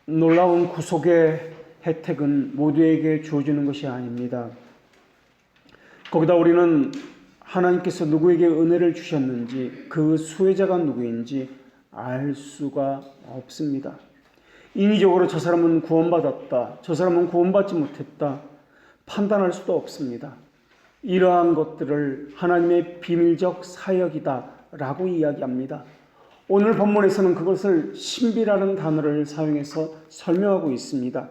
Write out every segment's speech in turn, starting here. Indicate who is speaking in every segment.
Speaker 1: 놀라운 구속의 혜택은 모두에게 주어지는 것이 아닙니다. 거기다 우리는 하나님께서 누구에게 은혜를 주셨는지, 그 수혜자가 누구인지 알 수가 없습니다. 인위적으로 저 사람은 구원받았다, 저 사람은 구원받지 못했다 판단할 수도 없습니다. 이러한 것들을 하나님의 비밀적 사역이다 라고 이야기합니다. 오늘 본문에서는 그것을 신비라는 단어를 사용해서 설명하고 있습니다.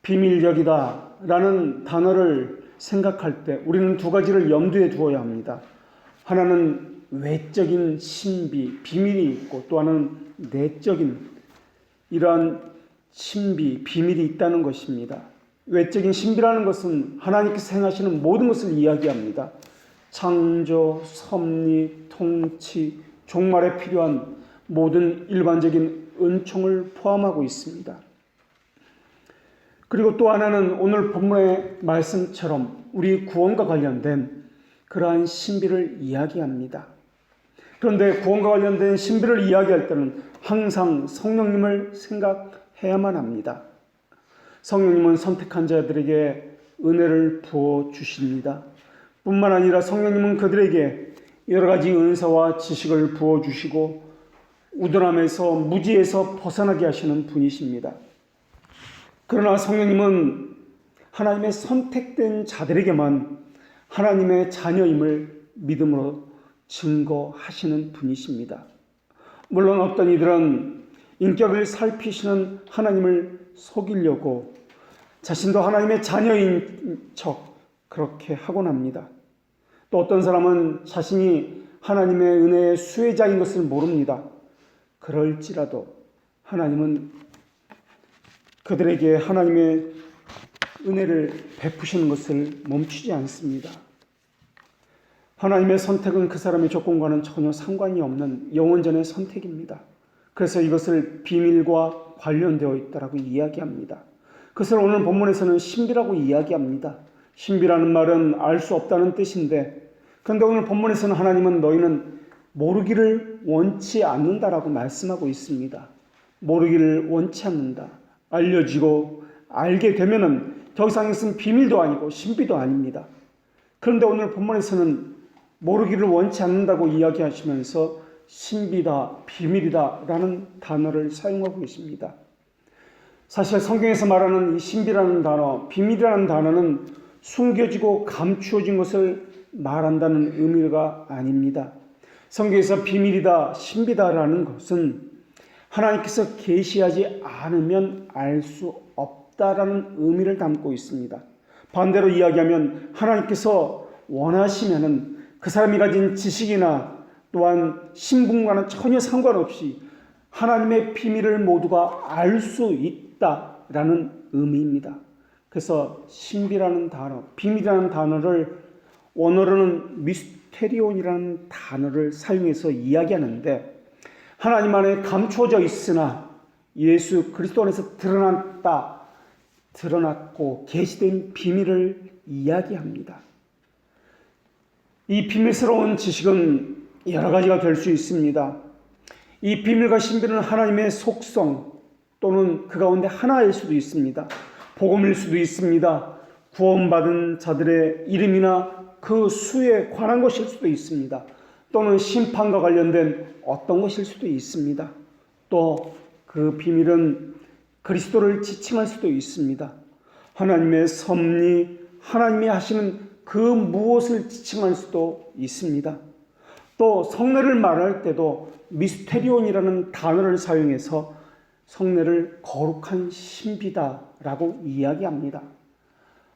Speaker 1: 비밀적이다 라는 단어를 생각할 때 우리는 두 가지를 염두에 두어야 합니다. 하나는 외적인 신비, 비밀이 있고, 또 하나는 내적인 이러한 신비, 비밀이 있다는 것입니다. 외적인 신비라는 것은 하나님께서 행하시는 모든 것을 이야기합니다. 창조, 섭리, 통치, 종말에 필요한 모든 일반적인 은총을 포함하고 있습니다. 그리고 또 하나는 오늘 본문의 말씀처럼 우리 구원과 관련된 그러한 신비를 이야기합니다. 그런데 구원과 관련된 신비를 이야기할 때는 항상 성령님을 생각해야만 합니다. 성령님은 선택한 자들에게 은혜를 부어 주십니다. 뿐만 아니라 성령님은 그들에게 여러 가지 은사와 지식을 부어 주시고 우둔함에서, 무지에서 벗어나게 하시는 분이십니다. 그러나 성령님은 하나님의 선택된 자들에게만 하나님의 자녀임을 믿음으로 증거하시는 분이십니다. 물론 어떤 이들은 인격을 살피시는 하나님을 속이려고 자신도 하나님의 자녀인 척 그렇게 하곤 합니다. 또 어떤 사람은 자신이 하나님의 은혜의 수혜자인 것을 모릅니다. 그럴지라도 하나님은 그들에게 하나님의 은혜를 베푸시는 것을 멈추지 않습니다. 하나님의 선택은 그 사람의 조건과는 전혀 상관이 없는 영원전의 선택입니다. 그래서 이것을 비밀과 관련되어 있다라고 이야기합니다. 그것을 오늘 본문에서는 신비라고 이야기합니다. 신비라는 말은 알 수 없다는 뜻인데, 그런데 오늘 본문에서는 하나님은 너희는 모르기를 원치 않는다라고 말씀하고 있습니다. 모르기를 원치 않는다. 알려지고 알게 되면은 더 이상 이것은 비밀도 아니고 신비도 아닙니다. 그런데 오늘 본문에서는 모르기를 원치 않는다고 이야기하시면서 신비다, 비밀이다 라는 단어를 사용하고 계십니다. 사실 성경에서 말하는 이 신비라는 단어, 비밀이라는 단어는 숨겨지고 감추어진 것을 말한다는 의미가 아닙니다. 성경에서 비밀이다, 신비다라는 것은 하나님께서 계시하지 않으면 알 수 없다라는 의미를 담고 있습니다. 반대로 이야기하면 하나님께서 원하시면은 그 사람이 가진 지식이나 또한 신분과는 전혀 상관없이 하나님의 비밀을 모두가 알 수 있다라는 의미입니다. 그래서 신비라는 단어, 비밀이라는 단어를 원어로는 미스테리온이라는 단어를 사용해서 이야기하는데, 하나님 안에 감추어져 있으나 예수 그리스도 안에서 드러났고 계시된 비밀을 이야기합니다. 이 비밀스러운 지식은 여러 가지가 될 수 있습니다. 이 비밀과 신비는 하나님의 속성 또는 그 가운데 하나일 수도 있습니다. 복음일 수도 있습니다. 구원받은 자들의 이름이나 그 수에 관한 것일 수도 있습니다. 또는 심판과 관련된 어떤 것일 수도 있습니다. 또 그 비밀은 그리스도를 지칭할 수도 있습니다. 하나님의 섭리, 하나님이 하시는 그 무엇을 지칭할 수도 있습니다. 또 성례를 말할 때도 미스테리온이라는 단어를 사용해서 성례를 거룩한 신비다라고 이야기합니다.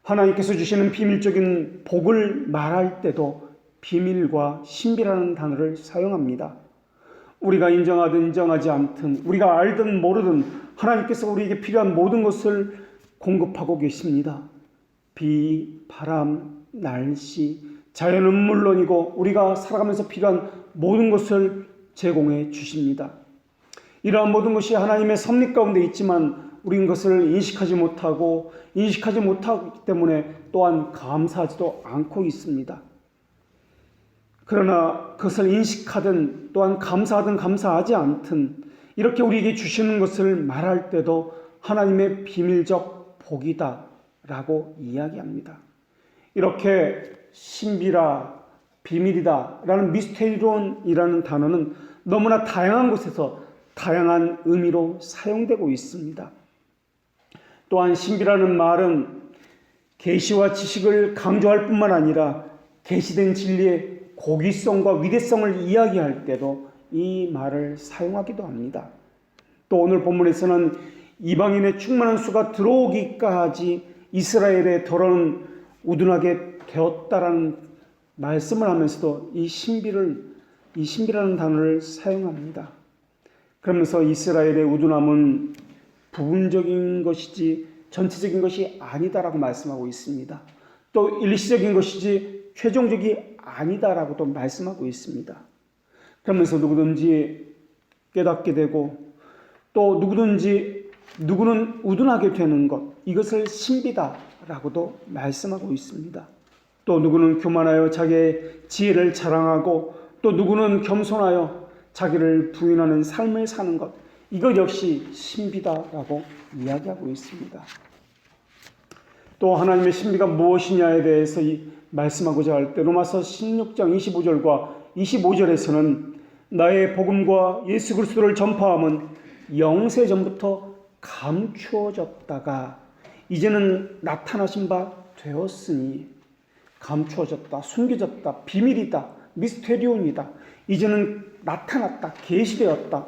Speaker 1: 하나님께서 주시는 비밀적인 복을 말할 때도 비밀과 신비라는 단어를 사용합니다. 우리가 인정하든 인정하지 않든, 우리가 알든 모르든 하나님께서 우리에게 필요한 모든 것을 공급하고 계십니다. 비, 바람, 날씨, 자연은 물론이고 우리가 살아가면서 필요한 모든 것을 제공해 주십니다. 이러한 모든 것이 하나님의 섭리 가운데 있지만 우리는 그것을 인식하지 못하기 때문에 또한 감사하지도 않고 있습니다. 그러나 그것을 인식하든 또한 감사하든 감사하지 않든 이렇게 우리에게 주시는 것을 말할 때도 하나님의 비밀적 복이다라고 이야기합니다. 이렇게 신비라 비밀이다라는 미스테리론이라는 단어는 너무나 다양한 곳에서 다양한 의미로 사용되고 있습니다. 또한 신비라는 말은 계시와 지식을 강조할 뿐만 아니라 계시된 진리의 고귀성과 위대성을 이야기할 때도 이 말을 사용하기도 합니다. 또 오늘 본문에서는 이방인의 충만한 수가 들어오기까지 이스라엘의 더러운 우둔하게 되었다라는 말씀을 하면서도 이 신비라는 단어를 사용합니다. 그러면서 이스라엘의 우둔함은 부분적인 것이지 전체적인 것이 아니다라고 말씀하고 있습니다. 또 일시적인 것이지 최종적이 아니다라고도 말씀하고 있습니다. 그러면서 누구든지 깨닫게 되고 또 누구는 우둔하게 되는 것, 이것을 신비다라고도 말씀하고 있습니다. 또 누구는 교만하여 자기의 지혜를 자랑하고 또 누구는 겸손하여 자기를 부인하는 삶을 사는 것, 이것 역시 신비다라고 이야기하고 있습니다. 또 하나님의 신비가 무엇이냐에 대해서 말씀하고자 할 때 로마서 16장 25절과 25절에서는 나의 복음과 예수 그리스도를 전파함은 영세 전부터 감추어졌다가 이제는 나타나신 바 되었으니, 감추어졌다, 숨겨졌다, 비밀이다, 미스테리온이다, 이제는 나타났다, 계시되었다,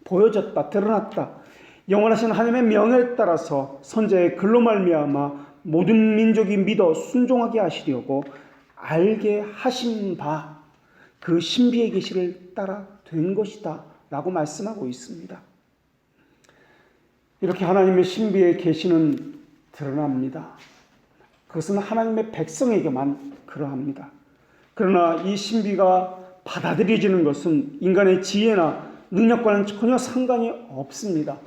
Speaker 1: 보여졌다, 드러났다. 영원하신 하나님의 명예에 따라서 선자의 글로 말미암아 모든 민족이 믿어 순종하게 하시려고 알게 하신 바 그 신비의 계시를 따라 된 것이다 라고 말씀하고 있습니다. 이렇게 하나님의 신비의 계시는 드러납니다. 그것은 하나님의 백성에게만 그러합니다. 그러나 이 신비가 받아들여지는 것은 인간의 지혜나 능력과는 전혀 상관이 없습니다.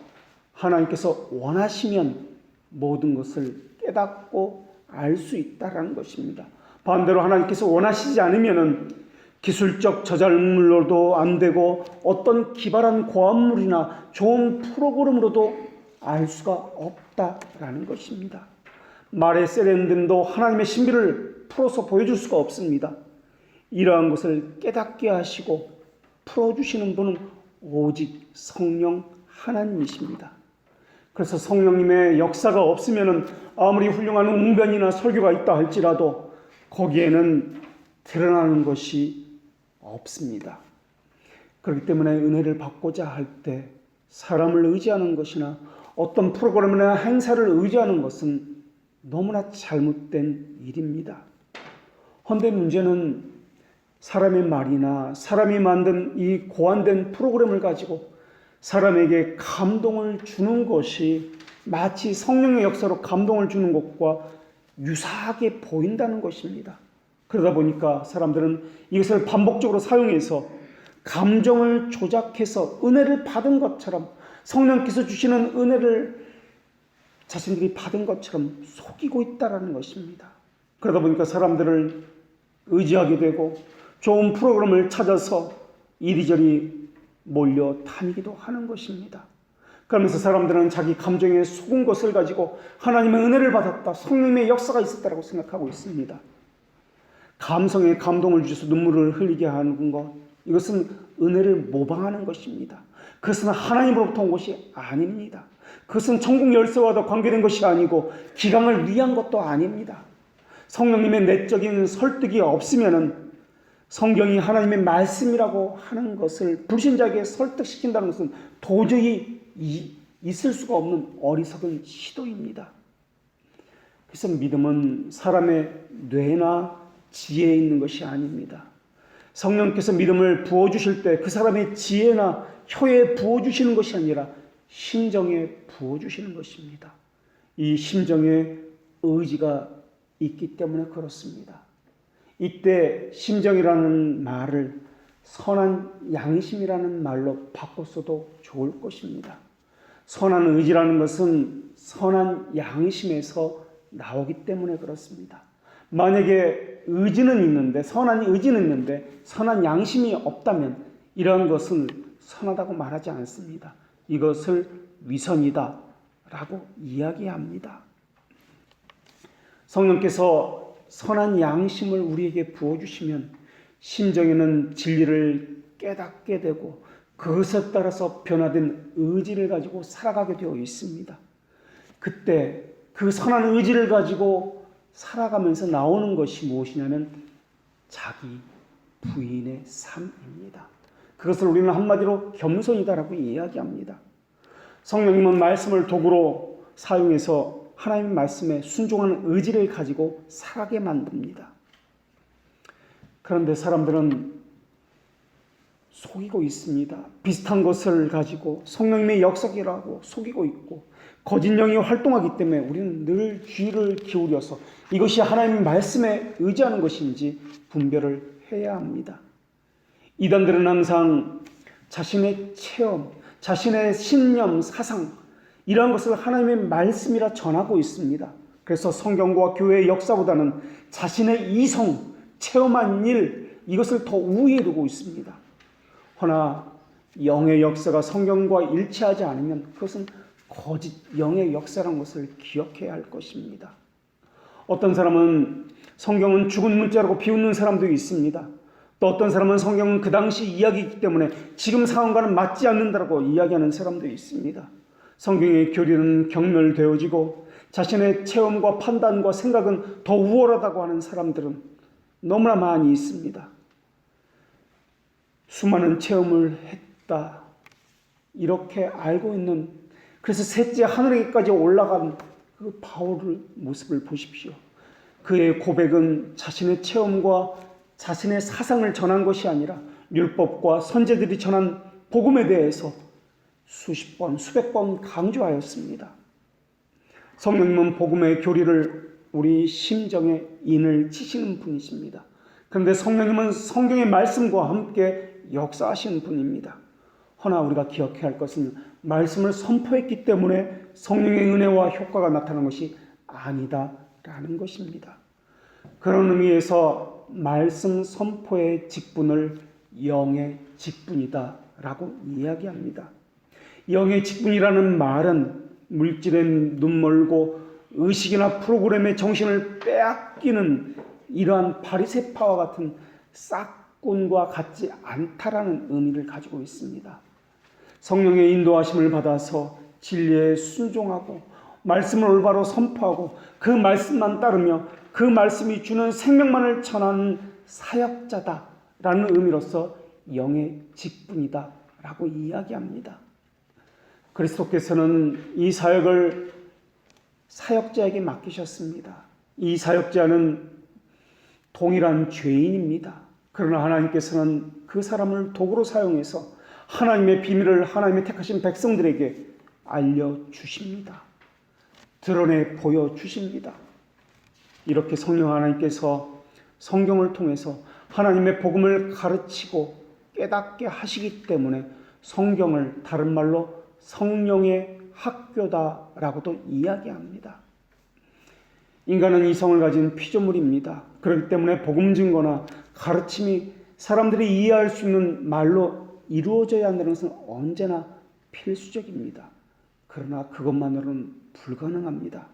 Speaker 1: 하나님께서 원하시면 모든 것을 깨닫고 알 수 있다는 것입니다. 반대로 하나님께서 원하시지 않으면 기술적 저작물로도 안 되고 어떤 기발한 고안물이나 좋은 프로그램으로도 알 수가 없다라는 것입니다. 말의 세련됨도 하나님의 신비를 풀어서 보여줄 수가 없습니다. 이러한 것을 깨닫게 하시고 풀어주시는 분은 오직 성령 하나님이십니다. 그래서 성령님의 역사가 없으면 아무리 훌륭한 웅변이나 설교가 있다 할지라도 거기에는 드러나는 것이 없습니다. 그렇기 때문에 은혜를 받고자 할 때 사람을 의지하는 것이나 어떤 프로그램이나 행사를 의지하는 것은 너무나 잘못된 일입니다. 헌데 문제는 사람의 말이나 사람이 만든 이 고안된 프로그램을 가지고 사람에게 감동을 주는 것이 마치 성령의 역사로 감동을 주는 것과 유사하게 보인다는 것입니다. 그러다 보니까 사람들은 이것을 반복적으로 사용해서 감정을 조작해서 은혜를 받은 것처럼, 성령께서 주시는 은혜를 자신들이 받은 것처럼 속이고 있다는 것입니다. 그러다 보니까 사람들을 의지하게 되고 좋은 프로그램을 찾아서 이리저리 몰려 다니기도 하는 것입니다. 그러면서 사람들은 자기 감정에 속은 것을 가지고 하나님의 은혜를 받았다, 성령의 역사가 있었다고 생각하고 있습니다. 감성에 감동을 주셔서 눈물을 흘리게 하는 것, 이것은 은혜를 모방하는 것입니다. 그것은 하나님으로부터 온 것이 아닙니다. 그것은 천국 열쇠와도 관계된 것이 아니고 기강을 위한 것도 아닙니다. 성령님의 내적인 설득이 없으면 성경이 하나님의 말씀이라고 하는 것을 불신자에게 설득시킨다는 것은 도저히 있을 수가 없는 어리석은 시도입니다. 그래서 믿음은 사람의 뇌나 지혜에 있는 것이 아닙니다. 성령께서 믿음을 부어주실 때 그 사람의 지혜나 혀에 부어주시는 것이 아니라 심정에 부어주시는 것입니다. 이 심정에 의지가 있기 때문에 그렇습니다. 이때 심정이라는 말을 선한 양심이라는 말로 바꿨어도 좋을 것입니다. 선한 의지라는 것은 선한 양심에서 나오기 때문에 그렇습니다. 만약에 의지는 있는데, 선한 의지는 있는데 선한 양심이 없다면 이러한 것은 선하다고 말하지 않습니다. 이것을 위선이다 라고 이야기합니다. 성령께서 선한 양심을 우리에게 부어주시면 심정에는 진리를 깨닫게 되고 그것에 따라서 변화된 의지를 가지고 살아가게 되어 있습니다. 그때 그 선한 의지를 가지고 살아가면서 나오는 것이 무엇이냐면 자기 부인의 삶입니다. 그것을 우리는 한마디로 겸손이다라고 이야기합니다. 성령님은 말씀을 도구로 사용해서 하나님의 말씀에 순종하는 의지를 가지고 살아게 만듭니다. 그런데 사람들은 속이고 있습니다. 비슷한 것을 가지고 성령님의 역사기라고 속이고 있고 거짓 영이 활동하기 때문에 우리는 늘 귀를 기울여서 이것이 하나님의 말씀에 의지하는 것인지 분별을 해야 합니다. 이단들은 항상 자신의 체험, 자신의 신념, 사상 이러한 것을 하나님의 말씀이라 전하고 있습니다. 그래서 성경과 교회의 역사보다는 자신의 이성, 체험한 일 이것을 더 우위에 두고 있습니다. 허나 영의 역사가 성경과 일치하지 않으면 그것은 거짓 영의 역사라는 것을 기억해야 할 것입니다. 어떤 사람은 성경은 죽은 문자라고 비웃는 사람도 있습니다. 또 어떤 사람은 성경은 그 당시 이야기이기 때문에 지금 상황과는 맞지 않는다고 이야기하는 사람도 있습니다. 성경의 교리는 경멸되어지고 자신의 체험과 판단과 생각은 더 우월하다고 하는 사람들은 너무나 많이 있습니다. 수많은 체험을 했다 이렇게 알고 있는, 그래서 셋째 하늘에까지 올라간 그 바울의 모습을 보십시오. 그의 고백은 자신의 체험과 자신의 사상을 전한 것이 아니라 율법과 선제들이 전한 복음에 대해서 수십 번, 수백 번 강조하였습니다. 성령님은 복음의 교리를 우리 심정에 인을 치시는 분이십니다. 그런데 성령님은 성경의 말씀과 함께 역사하시는 분입니다. 허나 우리가 기억해야 할 것은 말씀을 선포했기 때문에 성령의 은혜와 효과가 나타나는 것이 아니다라는 것입니다. 그런 의미에서 말씀 선포의 직분을 영의 직분이다라고 이야기합니다. 영의 직분이라는 말은 물질에 눈멀고 의식이나 프로그램의 정신을 빼앗기는 이러한 바리새파와 같은 싹군과 같지 않다라는 의미를 가지고 있습니다. 성령의 인도하심을 받아서 진리에 순종하고 말씀을 올바로 선포하고 그 말씀만 따르며 그 말씀이 주는 생명만을 전하는 사역자다라는 의미로서 영의 직분이다라고 이야기합니다. 그리스도께서는 이 사역을 사역자에게 맡기셨습니다. 이 사역자는 동일한 죄인입니다. 그러나 하나님께서는 그 사람을 도구로 사용해서 하나님의 비밀을 하나님의 택하신 백성들에게 알려주십니다. 드러내 보여주십니다. 이렇게 성령 하나님께서 성경을 통해서 하나님의 복음을 가르치고 깨닫게 하시기 때문에 성경을 다른 말로 성령의 학교다라고도 이야기합니다. 인간은 이성을 가진 피조물입니다. 그렇기 때문에 복음 증거나 가르침이 사람들이 이해할 수 있는 말로 이루어져야 한다는 것은 언제나 필수적입니다. 그러나 그것만으로는 불가능합니다.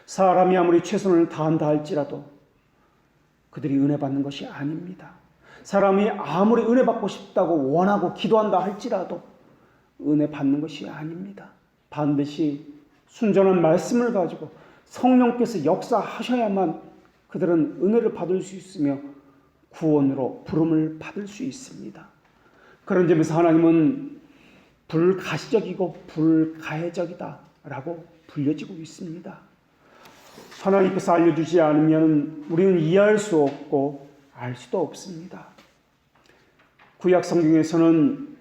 Speaker 1: 사람이 아무리 최선을 다한다 할지라도 그들이 은혜 받는 것이 아닙니다. 사람이 아무리 은혜 받고 싶다고 원하고 기도한다 할지라도 은혜 받는 것이 아닙니다. 반드시 순전한 말씀을 가지고 성령께서 역사하셔야만 그들은 은혜를 받을 수 있으며 구원으로 부름을 받을 수 있습니다. 그런 점에서 하나님은 불가시적이고 불가해적이다라고 불려지고 있습니다. 하나님께서 알려주지 않으면 우리는 이해할 수 없고 알 수도 없습니다. 구약 성경에서는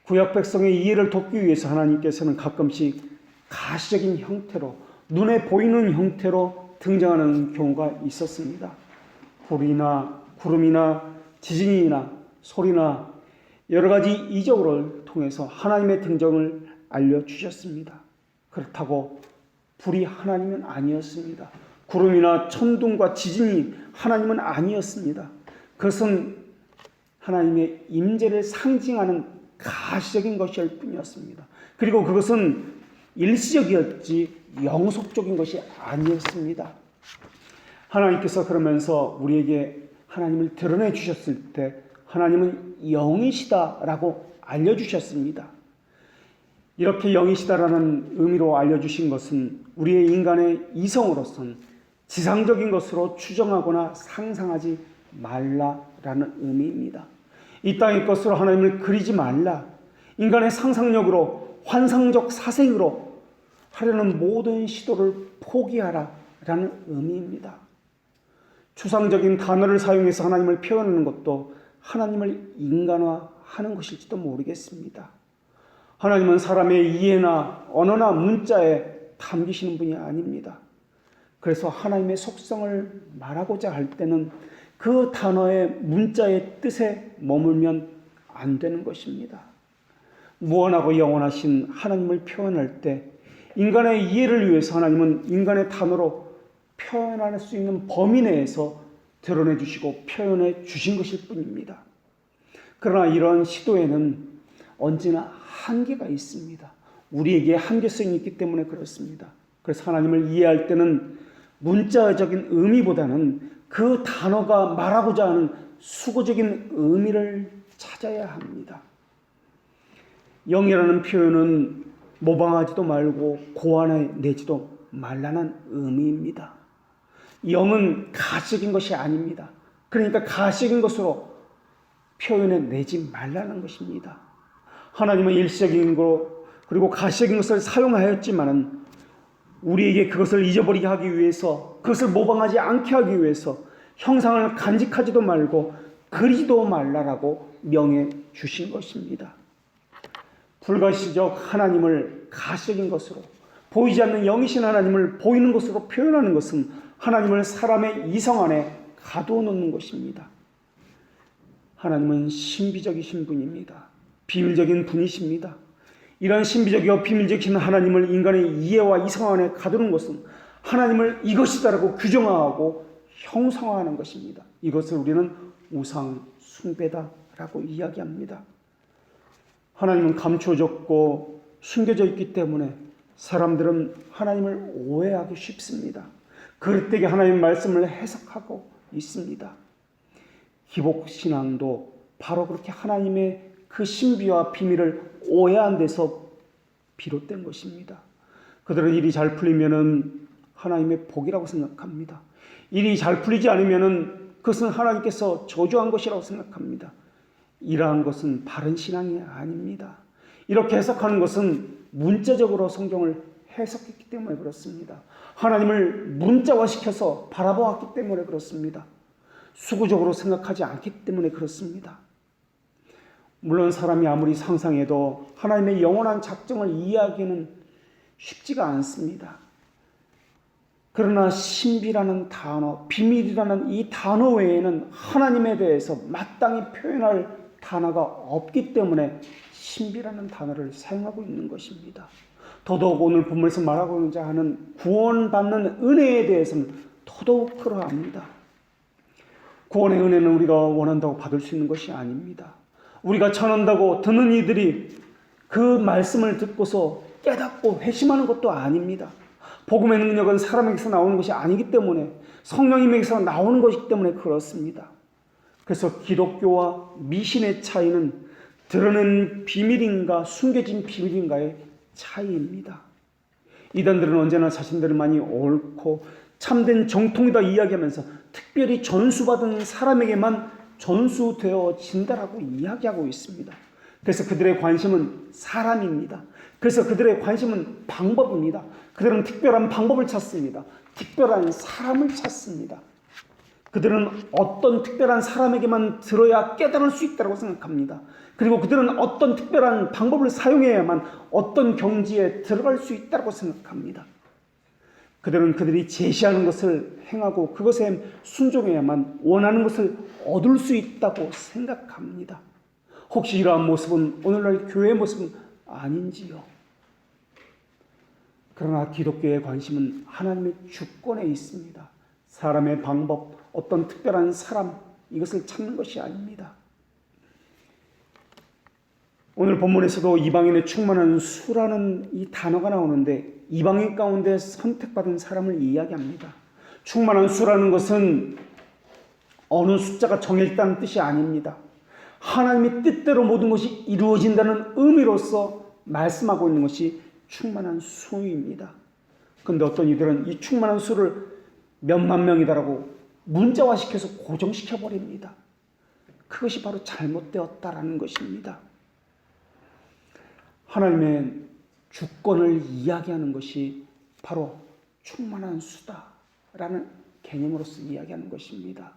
Speaker 1: 구약 백성의 이해를 돕기 위해서 하나님께서는 가끔씩 가시적인 형태로 눈에 보이는 형태로 등장하는 경우가 있었습니다. 불이나 구름이나 지진이나 소리나 여러 가지 이적을 통해서 하나님의 등장을 알려주셨습니다. 그렇다고 불이 하나님은 아니었습니다. 구름이나 천둥과 지진이 하나님은 아니었습니다. 그것은 하나님의 임재를 상징하는 가시적인 것일 뿐이었습니다. 그리고 그것은 일시적이었지 영속적인 것이 아니었습니다. 하나님께서 그러면서 우리에게 하나님을 드러내 주셨을 때 하나님은 영이시다라고 알려주셨습니다. 이렇게 영이시다라는 의미로 알려주신 것은 우리의 인간의 이성으로서는 지상적인 것으로 추정하거나 상상하지 말라라는 의미입니다. 이 땅의 것으로 하나님을 그리지 말라. 인간의 상상력으로 환상적 사색으로 하려는 모든 시도를 포기하라라는 의미입니다. 추상적인 단어를 사용해서 하나님을 표현하는 것도 하나님을 인간화하는 것일지도 모르겠습니다. 하나님은 사람의 이해나 언어나 문자에 담기시는 분이 아닙니다. 그래서 하나님의 속성을 말하고자 할 때는 그 단어의 문자의 뜻에 머물면 안 되는 것입니다. 무한하고 영원하신 하나님을 표현할 때 인간의 이해를 위해서 하나님은 인간의 단어로 표현할 수 있는 범위 내에서 드러내 주시고 표현해 주신 것일 뿐입니다. 그러나 이런 시도에는 언제나 한계가 있습니다. 우리에게 한계성이 있기 때문에 그렇습니다. 그래서 하나님을 이해할 때는 문자적인 의미보다는 그 단어가 말하고자 하는 수고적인 의미를 찾아야 합니다. 영이라는 표현은 모방하지도 말고 고안해내지도 말라는 의미입니다. 영은 가시적인 것이 아닙니다. 그러니까 가시적인 것으로 표현해내지 말라는 것입니다. 하나님은 일시적인 것 그리고 가시적인 것을 사용하였지만은 우리에게 그것을 잊어버리게 하기 위해서 그것을 모방하지 않게 하기 위해서 형상을 간직하지도 말고 그리지도 말라라고 명해 주신 것입니다. 불가시적 하나님을 가시적인 것으로 보이지 않는 영이신 하나님을 보이는 것으로 표현하는 것은 하나님을 사람의 이성 안에 가두어 놓는 것입니다. 하나님은 신비적이신 분입니다. 비밀적인 분이십니다. 이런 신비적이고 비밀적인 하나님을 인간의 이해와 이성 안에 가두는 것은 하나님을 이것이다라고 규정하고 형상화하는 것입니다. 이것을 우리는 우상 숭배다라고 이야기합니다. 하나님은 감춰졌고 숨겨져 있기 때문에 사람들은 하나님을 오해하기 쉽습니다. 그릇되게 하나님의 말씀을 해석하고 있습니다. 기복신앙도 바로 그렇게 하나님의 그 신비와 비밀을 오해한 데서 비롯된 것입니다. 그들은 일이 잘 풀리면은 하나님의 복이라고 생각합니다. 일이 잘 풀리지 않으면은 그것은 하나님께서 저주한 것이라고 생각합니다. 이러한 것은 바른 신앙이 아닙니다. 이렇게 해석하는 것은 문자적으로 성경을 해석했기 때문에 그렇습니다. 하나님을 문자화시켜서 바라보았기 때문에 그렇습니다. 수구적으로 생각하지 않기 때문에 그렇습니다. 물론 사람이 아무리 상상해도 하나님의 영원한 작정을 이해하기는 쉽지가 않습니다. 그러나 신비라는 단어, 비밀이라는 이 단어 외에는 하나님에 대해서 마땅히 표현할 단어가 없기 때문에 신비라는 단어를 사용하고 있는 것입니다. 더더욱 오늘 본문에서 말하고자 하는 구원받는 은혜에 대해서는 더더욱 그러합니다. 구원의 은혜는 우리가 원한다고 받을 수 있는 것이 아닙니다. 우리가 전한다고 듣는 이들이 그 말씀을 듣고서 깨닫고 회심하는 것도 아닙니다. 복음의 능력은 사람에게서 나오는 것이 아니기 때문에 성령님에게서 나오는 것이기 때문에 그렇습니다. 그래서 기독교와 미신의 차이는 드러낸 비밀인가 숨겨진 비밀인가의 차이입니다. 이단들은 언제나 자신들만이 옳고 참된 정통이다 이야기하면서 특별히 전수받은 사람에게만 전수되어진다라고 이야기하고 있습니다. 그래서 그들의 관심은 사람입니다. 그래서 그들의 관심은 방법입니다. 그들은 특별한 방법을 찾습니다. 특별한 사람을 찾습니다. 그들은 어떤 특별한 사람에게만 들어야 깨달을 수 있다고 생각합니다. 그리고 그들은 어떤 특별한 방법을 사용해야만 어떤 경지에 들어갈 수 있다고 생각합니다. 그들은 그들이 제시하는 것을 행하고 그것에 순종해야만 원하는 것을 얻을 수 있다고 생각합니다. 혹시 이러한 모습은 오늘날 교회의 모습은 아닌지요? 그러나 기독교의 관심은 하나님의 주권에 있습니다. 사람의 방법, 어떤 특별한 사람, 이것을 찾는 것이 아닙니다. 오늘 본문에서도 이방인의 충만한 수라는 이 단어가 나오는데 이방인 가운데 선택받은 사람을 이야기합니다. 충만한 수라는 것은 어느 숫자가 정해졌다는 뜻이 아닙니다. 하나님의 뜻대로 모든 것이 이루어진다는 의미로서 말씀하고 있는 것이 충만한 수입니다. 그런데 어떤 이들은 이 충만한 수를 몇만 명이다라고 문자화시켜서 고정시켜버립니다. 그것이 바로 잘못되었다라는 것입니다. 하나님의 주권을 이야기하는 것이 바로 충만한 수다라는 개념으로서 이야기하는 것입니다.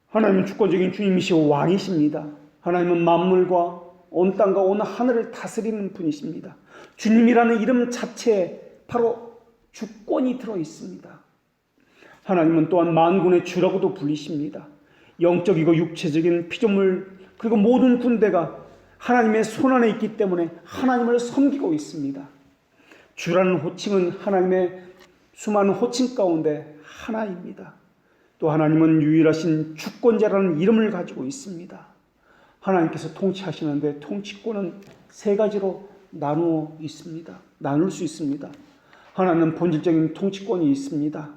Speaker 1: 하나님은 주권적인 주님이시오 왕이십니다. 하나님은 만물과 온 땅과 온 하늘을 다스리는 분이십니다. 주님이라는 이름 자체에 바로 주권이 들어 있습니다. 하나님은 또한 만군의 주라고도 불리십니다. 영적이고 육체적인 피조물 그리고 모든 군대가 하나님의 손안에 있기 때문에 하나님을 섬기고 있습니다. 주라는 호칭은 하나님의 수많은 호칭 가운데 하나입니다. 또 하나님은 유일하신 주권자라는 이름을 가지고 있습니다. 하나님께서 통치하시는데 통치권은 세 가지로 나눌 수 있습니다. 하나님은 본질적인 통치권이 있습니다.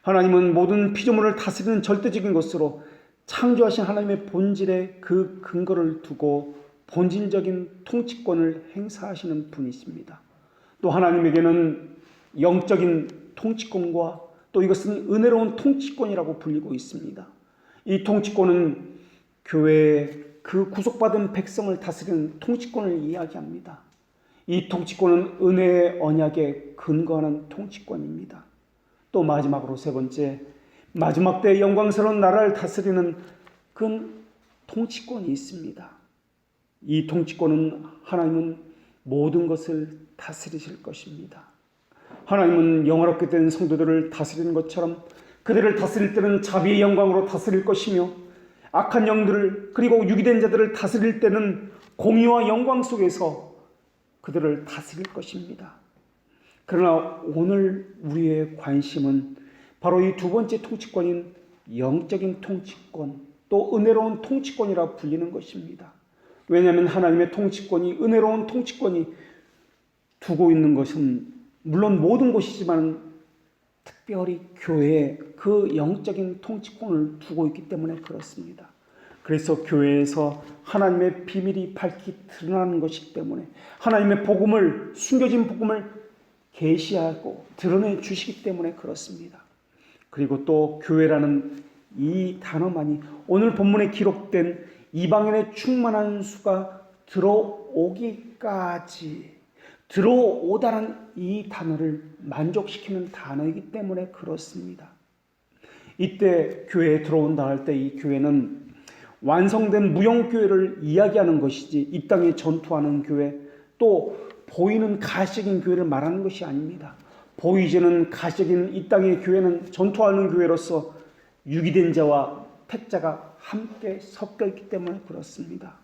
Speaker 1: 하나님은 모든 피조물을 다스리는 절대적인 것으로 창조하신 하나님의 본질에 그 근거를 두고 본질적인 통치권을 행사하시는 분이십니다. 또 하나님에게는 영적인 통치권과 또 이것은 은혜로운 통치권이라고 불리고 있습니다. 이 통치권은 교회의 그 구속받은 백성을 다스리는 통치권을 이야기합니다. 이 통치권은 은혜의 언약에 근거하는 통치권입니다. 또 마지막으로 세 번째, 마지막 때의 영광스러운 나라를 다스리는 그 통치권이 있습니다. 이 통치권은 하나님은 모든 것을 다스리실 것입니다. 하나님은 영화롭게 된 성도들을 다스리는 것처럼 그들을 다스릴 때는 자비의 영광으로 다스릴 것이며 악한 영들을 그리고 유기된 자들을 다스릴 때는 공의와 영광 속에서 그들을 다스릴 것입니다. 그러나 오늘 우리의 관심은 바로 이 두 번째 통치권인 영적인 통치권 또 은혜로운 통치권이라 불리는 것입니다. 왜냐하면 하나님의 통치권이 은혜로운 통치권이 두고 있는 것은 물론 모든 곳이지만 특별히 교회에 그 영적인 통치권을 두고 있기 때문에 그렇습니다. 그래서 교회에서 하나님의 비밀이 밝히 드러나는 것이기 때문에 하나님의 복음을 숨겨진 복음을 계시하고 드러내 주시기 때문에 그렇습니다. 그리고 또 교회라는 이 단어만이 오늘 본문에 기록된 이방인의 충만한 수가 들어오다는 이 단어를 만족시키는 단어이기 때문에 그렇습니다. 이때 교회에 들어온다 할 때 이 교회는 완성된 무용교회를 이야기하는 것이지 이 땅에 전투하는 교회 또 보이는 가시적인 교회를 말하는 것이 아닙니다. 보이지는 가시적인 이 땅의 교회는 전투하는 교회로서 유기된 자와 택자가 함께 섞여 있기 때문에 그렇습니다.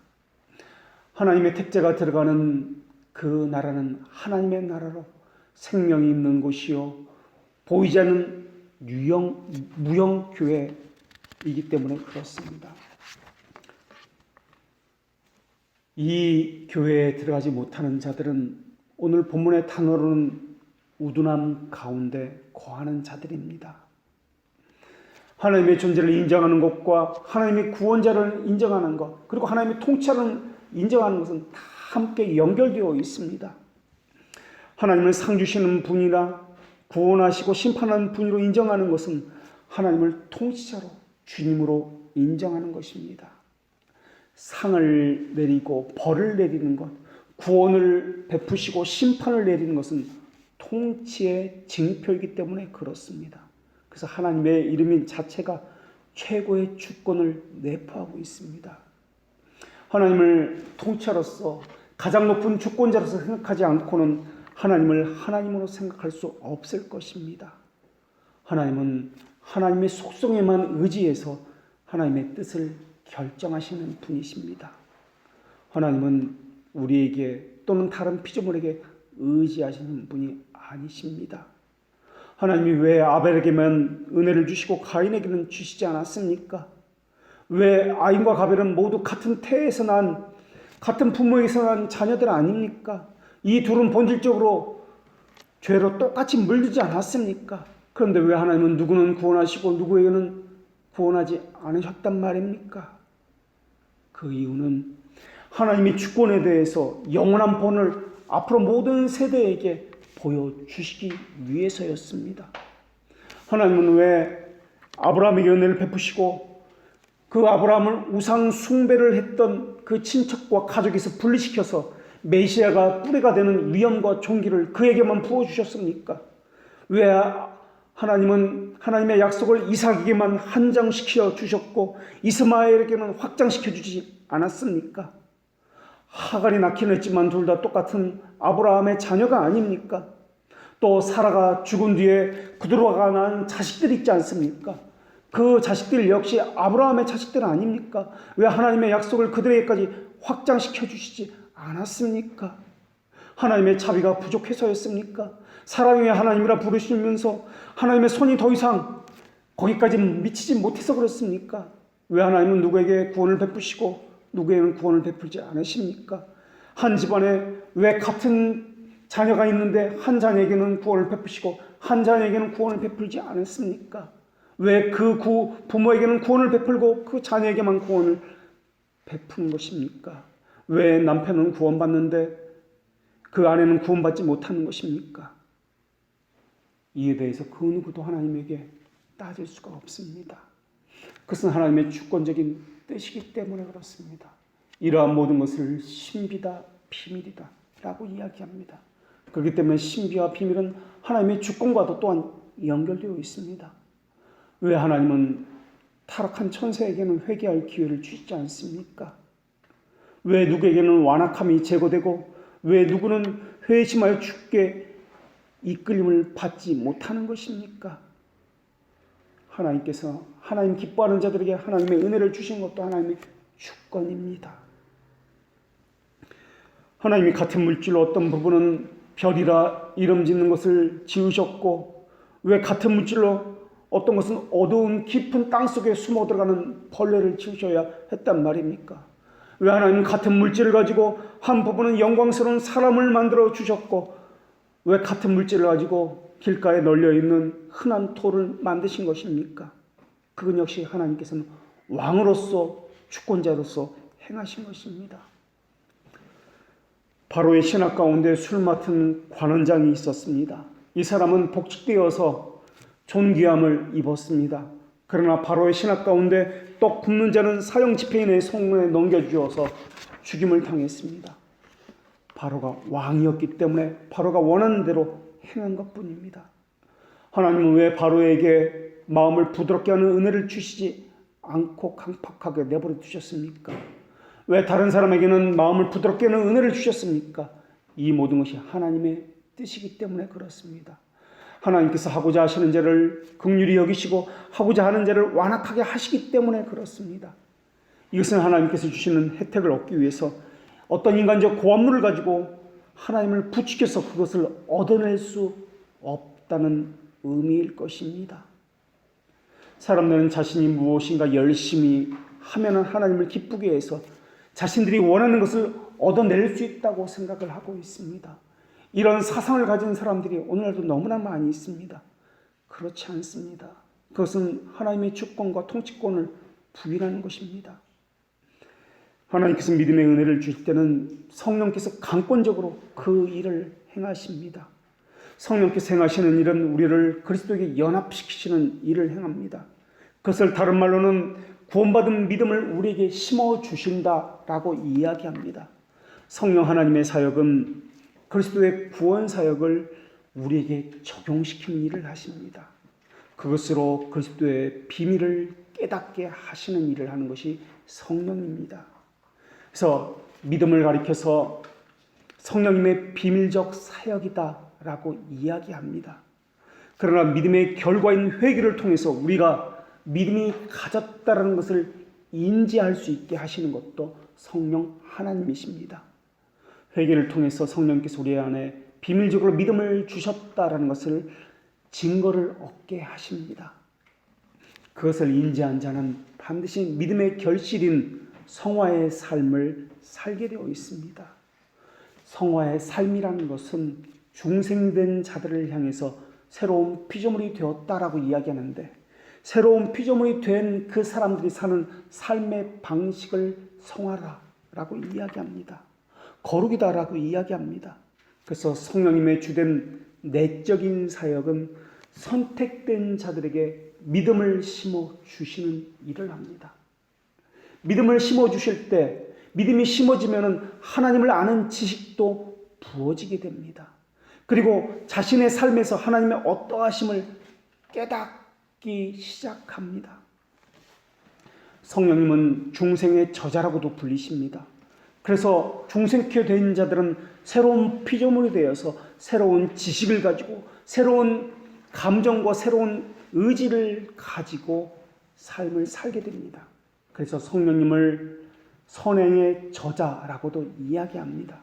Speaker 1: 하나님의 택자가 들어가는 그 나라는 하나님의 나라로 생명이 있는 곳이요 보이지 않는 무형교회이기 때문에 그렇습니다. 이 교회에 들어가지 못하는 자들은 오늘 본문의 단어로는 우둔함 가운데 거하는 자들입니다. 하나님의 존재를 인정하는 것과 하나님의 구원자를 인정하는 것 그리고 하나님의 통치를 인정하는 것은 다 함께 연결되어 있습니다. 하나님을 상 주시는 분이나 구원하시고 심판하는 분으로 인정하는 것은 하나님을 통치자로 주님으로 인정하는 것입니다. 상을 내리고 벌을 내리는 것, 구원을 베푸시고 심판을 내리는 것은 통치의 징표이기 때문에 그렇습니다. 그래서 하나님의 이름 자체가 최고의 주권을 내포하고 있습니다. 하나님을 통치자로서 가장 높은 주권자로서 생각하지 않고는 하나님을 하나님으로 생각할 수 없을 것입니다. 하나님은 하나님의 속성에만 의지해서 하나님의 뜻을 결정하시는 분이십니다. 하나님은 우리에게 또는 다른 피조물에게 의지하시는 분이 아니십니다. 하나님이 왜 아벨에게만 은혜를 주시고 가인에게는 주시지 않았습니까? 왜 아인과 가벨은 모두 같은 태에서 난 같은 부모에게서 난 자녀들 아닙니까? 이 둘은 본질적으로 죄로 똑같이 물들지 않았습니까? 그런데 왜 하나님은 누구는 구원하시고 누구에게는 구원하지 않으셨단 말입니까? 그 이유는 하나님이 주권에 대해서 영원한 본을 앞으로 모든 세대에게 보여주시기 위해서였습니다. 하나님은 왜 아브라함에게 은혜를 베푸시고 그 아브라함을 우상 숭배를 했던 그 친척과 가족에서 분리시켜서 메시아가 뿌리가 되는 위엄과 존귀를 그에게만 부어주셨습니까? 왜 하나님은 하나님의 약속을 이삭에게만 한정시켜 주셨고 이스마엘에게는 확장시켜 주지 않았습니까? 하갈이 낳긴 했지만 둘 다 똑같은 아브라함의 자녀가 아닙니까? 또 사라가 죽은 뒤에 그들과 낳은 자식들이 있지 않습니까? 그 자식들 역시 아브라함의 자식들 아닙니까? 왜 하나님의 약속을 그들에게까지 확장시켜 주시지 않았습니까? 하나님의 자비가 부족해서였습니까? 사랑의 하나님이라 부르시면서 하나님의 손이 더 이상 거기까지 미치지 못해서 그렇습니까? 왜 하나님은 누구에게 구원을 베푸시고 누구에게는 구원을 베풀지 않으십니까? 한 집안에 왜 같은 자녀가 있는데 한 자녀에게는 구원을 베푸시고 한 자녀에게는 구원을 베풀지 않았습니까? 왜 그 부모에게는 구원을 베풀고 그 자녀에게만 구원을 베푸는 것입니까? 왜 남편은 구원받는데 그 아내는 구원받지 못하는 것입니까? 이에 대해서 그 누구도 하나님에게 따질 수가 없습니다. 그것은 하나님의 주권적인 뜻이기 때문에 그렇습니다. 이러한 모든 것을 신비다, 비밀이다 라고 이야기합니다. 그렇기 때문에 신비와 비밀은 하나님의 주권과도 또한 연결되어 있습니다. 왜 하나님은 타락한 천사에게는 회개할 기회를 주시지 않습니까? 왜 누구에게는 완악함이 제거되고 왜 누구는 회심하여 죽게 이끌림을 받지 못하는 것입니까? 하나님께서 하나님 기뻐하는 자들에게 하나님의 은혜를 주신 것도 하나님의 주권입니다. 하나님이 같은 물질로 어떤 부분은 별이라 이름 짓는 것을 지으셨고 왜 같은 물질로 어떤 것은 어두운 깊은 땅속에 숨어 들어가는 벌레를 지으셔야 했단 말입니까? 왜 하나님은 같은 물질을 가지고 한 부분은 영광스러운 사람을 만들어 주셨고 왜 같은 물질을 가지고 길가에 널려있는 흔한 돌을 만드신 것입니까? 그건 역시 하나님께서는 왕으로서 주권자로서 행하신 것입니다. 바로의 신하 가운데 술 맡은 관원장이 있었습니다. 이 사람은 복직되어서 존귀함을 입었습니다. 그러나 바로의 신하 가운데 떡 굽는 자는 사형 집행인의 손에 넘겨주어서 죽임을 당했습니다. 바로가 왕이었기 때문에 바로가 원하는 대로 행한 것뿐입니다. 하나님은 왜 바로에게 마음을 부드럽게 하는 은혜를 주시지 않고 강팍하게 내버려 두셨습니까? 왜 다른 사람에게는 마음을 부드럽게 하는 은혜를 주셨습니까? 이 모든 것이 하나님의 뜻이기 때문에 그렇습니다. 하나님께서 하고자 하시는 죄를 긍휼히 여기시고 하고자 하는 죄를 완악하게 하시기 때문에 그렇습니다. 이것은 하나님께서 주시는 혜택을 얻기 위해서 어떤 인간적 고함물을 가지고 하나님을 부추겨서 그것을 얻어낼 수 없다는 의미일 것입니다. 사람들은 자신이 무엇인가 열심히 하면 하나님을 기쁘게 해서 자신들이 원하는 것을 얻어낼 수 있다고 생각을 하고 있습니다. 이런 사상을 가진 사람들이 오늘날도 너무나 많이 있습니다. 그렇지 않습니다. 그것은 하나님의 주권과 통치권을 부인하는 것입니다. 하나님께서 믿음의 은혜를 주실 때는 성령께서 강권적으로 그 일을 행하십니다. 성령께서 행하시는 일은 우리를 그리스도에게 연합시키시는 일을 행합니다. 그것을 다른 말로는 구원받은 믿음을 우리에게 심어주신다라고 이야기합니다. 성령 하나님의 사역은 그리스도의 구원 사역을 우리에게 적용시키는 일을 하십니다. 그것으로 그리스도의 비밀을 깨닫게 하시는 일을 하는 것이 성령입니다. 그래서 믿음을 가리켜서 성령님의 비밀적 사역이다라고 이야기합니다. 그러나 믿음의 결과인 회개를 통해서 우리가 믿음이 가졌다는 것을 인지할 수 있게 하시는 것도 성령 하나님이십니다. 회개를 통해서 성령께서 우리 안에 비밀적으로 믿음을 주셨다라는 것을 증거를 얻게 하십니다. 그것을 인지한 자는 반드시 믿음의 결실인 성화의 삶을 살게 되어 있습니다. 성화의 삶이라는 것은 중생된 자들을 향해서 새로운 피조물이 되었다라고 이야기하는데, 새로운 피조물이 된 그 사람들이 사는 삶의 방식을 성화라라고 이야기합니다. 거룩이다라고 이야기합니다. 그래서 성령님의 주된 내적인 사역은 선택된 자들에게 믿음을 심어 주시는 일을 합니다. 믿음을 심어 주실 때, 믿음이 심어지면 하나님을 아는 지식도 부어지게 됩니다. 그리고 자신의 삶에서 하나님의 어떠하심을 깨닫기 시작합니다. 성령님은 중생의 저자라고도 불리십니다. 그래서 중생케 된 자들은 새로운 피조물이 되어서 새로운 지식을 가지고 새로운 감정과 새로운 의지를 가지고 삶을 살게 됩니다. 그래서 성령님을 선행의 저자라고도 이야기합니다.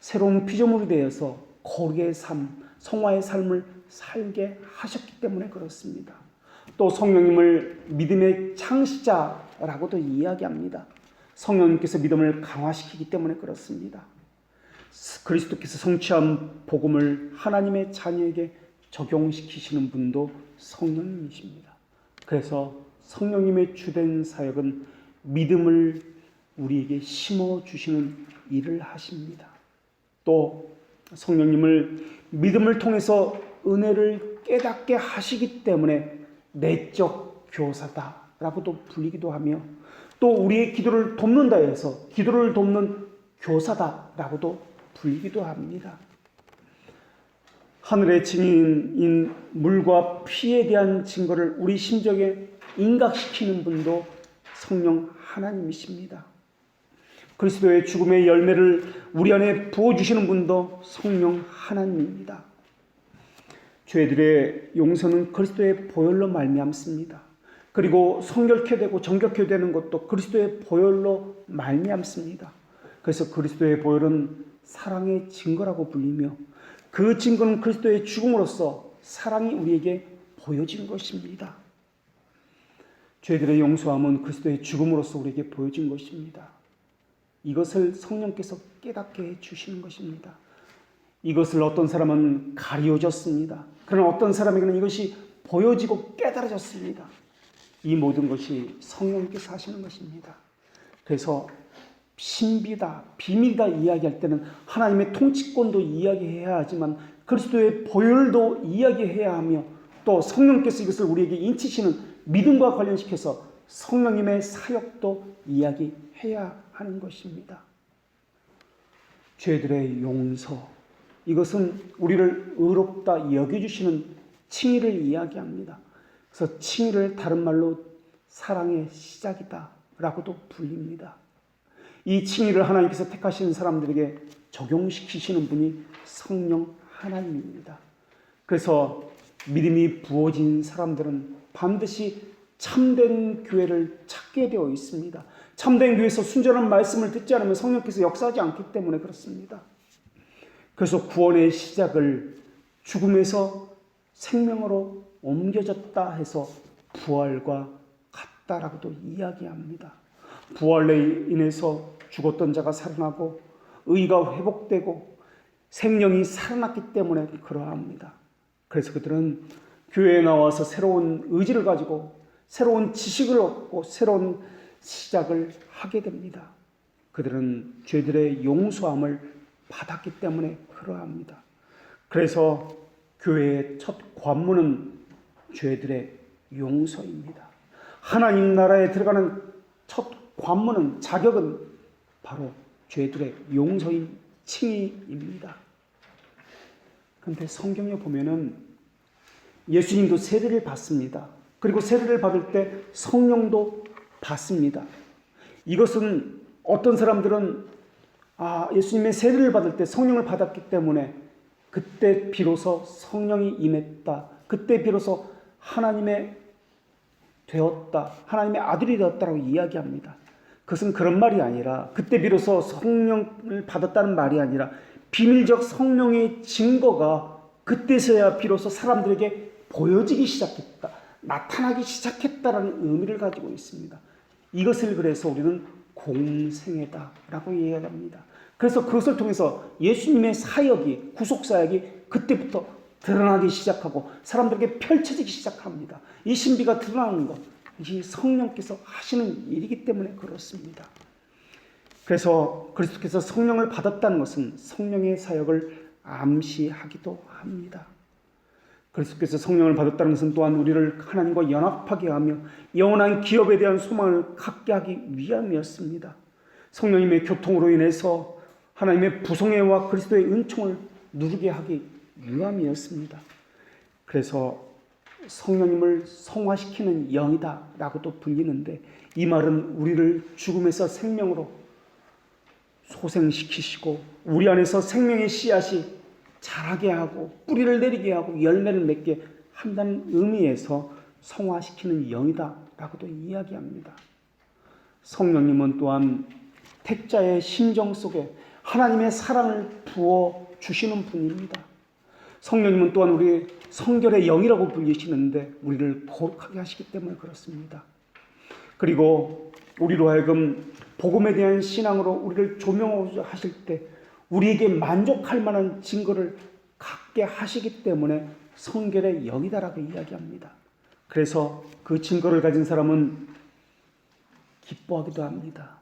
Speaker 1: 새로운 피조물이 되어서 거룩의 삶, 성화의 삶을 살게 하셨기 때문에 그렇습니다. 또 성령님을 믿음의 창시자라고도 이야기합니다. 성령님께서 믿음을 강화시키기 때문에 그렇습니다. 그리스도께서 성취한 복음을 하나님의 자녀에게 적용시키시는 분도 성령님이십니다. 그래서 성령님의 주된 사역은 믿음을 우리에게 심어주시는 일을 하십니다. 또 성령님을 믿음을 통해서 은혜를 깨닫게 하시기 때문에 내적 교사다라고도 불리기도 하며, 또 우리의 기도를 돕는다 해서 기도를 돕는 교사다라고도 불리기도 합니다. 하늘의 증인인 물과 피에 대한 증거를 우리 심정에 인각시키는 분도 성령 하나님이십니다. 그리스도의 죽음의 열매를 우리 안에 부어주시는 분도 성령 하나님입니다. 죄들의 용서는 그리스도의 보혈로 말미암습니다. 그리고 성결케 되고 정결케 되는 것도 그리스도의 보혈로 말미암습니다. 그래서 그리스도의 보혈은 사랑의 증거라고 불리며, 그 증거는 그리스도의 죽음으로써 사랑이 우리에게 보여진 것입니다. 죄들의 용서함은 그리스도의 죽음으로써 우리에게 보여진 것입니다. 이것을 성령께서 깨닫게 해주시는 것입니다. 이것을 어떤 사람은 가리워졌습니다. 그러나 어떤 사람에게는 이것이 보여지고 깨달아졌습니다. 이 모든 것이 성령께서 하시는 것입니다. 그래서 신비다, 비밀이다 이야기할 때는 하나님의 통치권도 이야기해야 하지만 그리스도의 보혈도 이야기해야 하며, 또 성령께서 이것을 우리에게 인치시는 믿음과 관련시켜서 성령님의 사역도 이야기해야 하는 것입니다. 죄들의 용서, 이것은 우리를 의롭다 여겨주시는 칭의를 이야기합니다. 그래서 칭의를 다른 말로 사랑의 시작이다 라고도 불립니다. 이 칭의를 하나님께서 택하신 사람들에게 적용시키시는 분이 성령 하나님입니다. 그래서 믿음이 부어진 사람들은 반드시 참된 교회를 찾게 되어 있습니다. 참된 교회에서 순전한 말씀을 듣지 않으면 성령께서 역사하지 않기 때문에 그렇습니다. 그래서 구원의 시작을 죽음에서 생명으로 옮겨졌다 해서 부활과 같다라고도 이야기합니다. 부활에 인해서 죽었던 자가 살아나고 의가 회복되고 생명이 살아났기 때문에 그러합니다. 그래서 그들은 교회에 나와서 새로운 의지를 가지고 새로운 지식을 얻고 새로운 시작을 하게 됩니다. 그들은 죄들의 용서함을 받았기 때문에 그러합니다. 그래서 교회의 첫 관문은 죄들의 용서입니다. 하나님 나라에 들어가는 첫 관문은, 자격은 바로 죄들의 용서인 칭의입니다. 그런데 성경에 보면은 예수님도 세례를 받습니다. 그리고 세례를 받을 때 성령도 받습니다. 이것은 어떤 사람들은 예수님의 세례를 받을 때 성령을 받았기 때문에 그때 비로소 성령이 임했다, 그때 비로소 하나님의 되었다, 하나님의 아들이 되었다라고 이야기합니다. 그것은 그런 말이 아니라, 그때 비로소 성령을 받았다는 말이 아니라 비밀적 성령의 증거가 그때서야 비로소 사람들에게 보여지기 시작했다, 나타나기 시작했다라는 의미를 가지고 있습니다. 이것을 그래서 우리는 공생애다라고 이야기합니다. 그래서 그것을 통해서 예수님의 사역이, 구속사역이 그때부터 드러나기 시작하고 사람들에게 펼쳐지기 시작합니다. 이 신비가 드러나는 것, 이 성령께서 하시는 일이기 때문에 그렇습니다. 그래서 그리스도께서 성령을 받았다는 것은 성령의 사역을 암시하기도 합니다. 그리스도께서 성령을 받았다는 것은 또한 우리를 하나님과 연합하게 하며 영원한 기업에 대한 소망을 갖게 하기 위함이었습니다. 성령님의 교통으로 인해서 하나님의 부성애와 그리스도의 은총을 누리게 하기 위함이었습니다. 그래서 성령님을 성화시키는 영이다 라고도 불리는데, 이 말은 우리를 죽음에서 생명으로 소생시키시고 우리 안에서 생명의 씨앗이 자라게 하고 뿌리를 내리게 하고 열매를 맺게 한다는 의미에서 성화시키는 영이다 라고도 이야기합니다. 성령님은 또한 택자의 심정 속에 하나님의 사랑을 부어주시는 분입니다. 성령님은 또한 우리 성결의 영이라고 불리시는데 우리를 거룩하게 하시기 때문에 그렇습니다. 그리고 우리로 하여금 복음에 대한 신앙으로 우리를 조명하실 때 우리에게 만족할 만한 증거를 갖게 하시기 때문에 성결의 영이다라고 이야기합니다. 그래서 그 증거를 가진 사람은 기뻐하기도 합니다.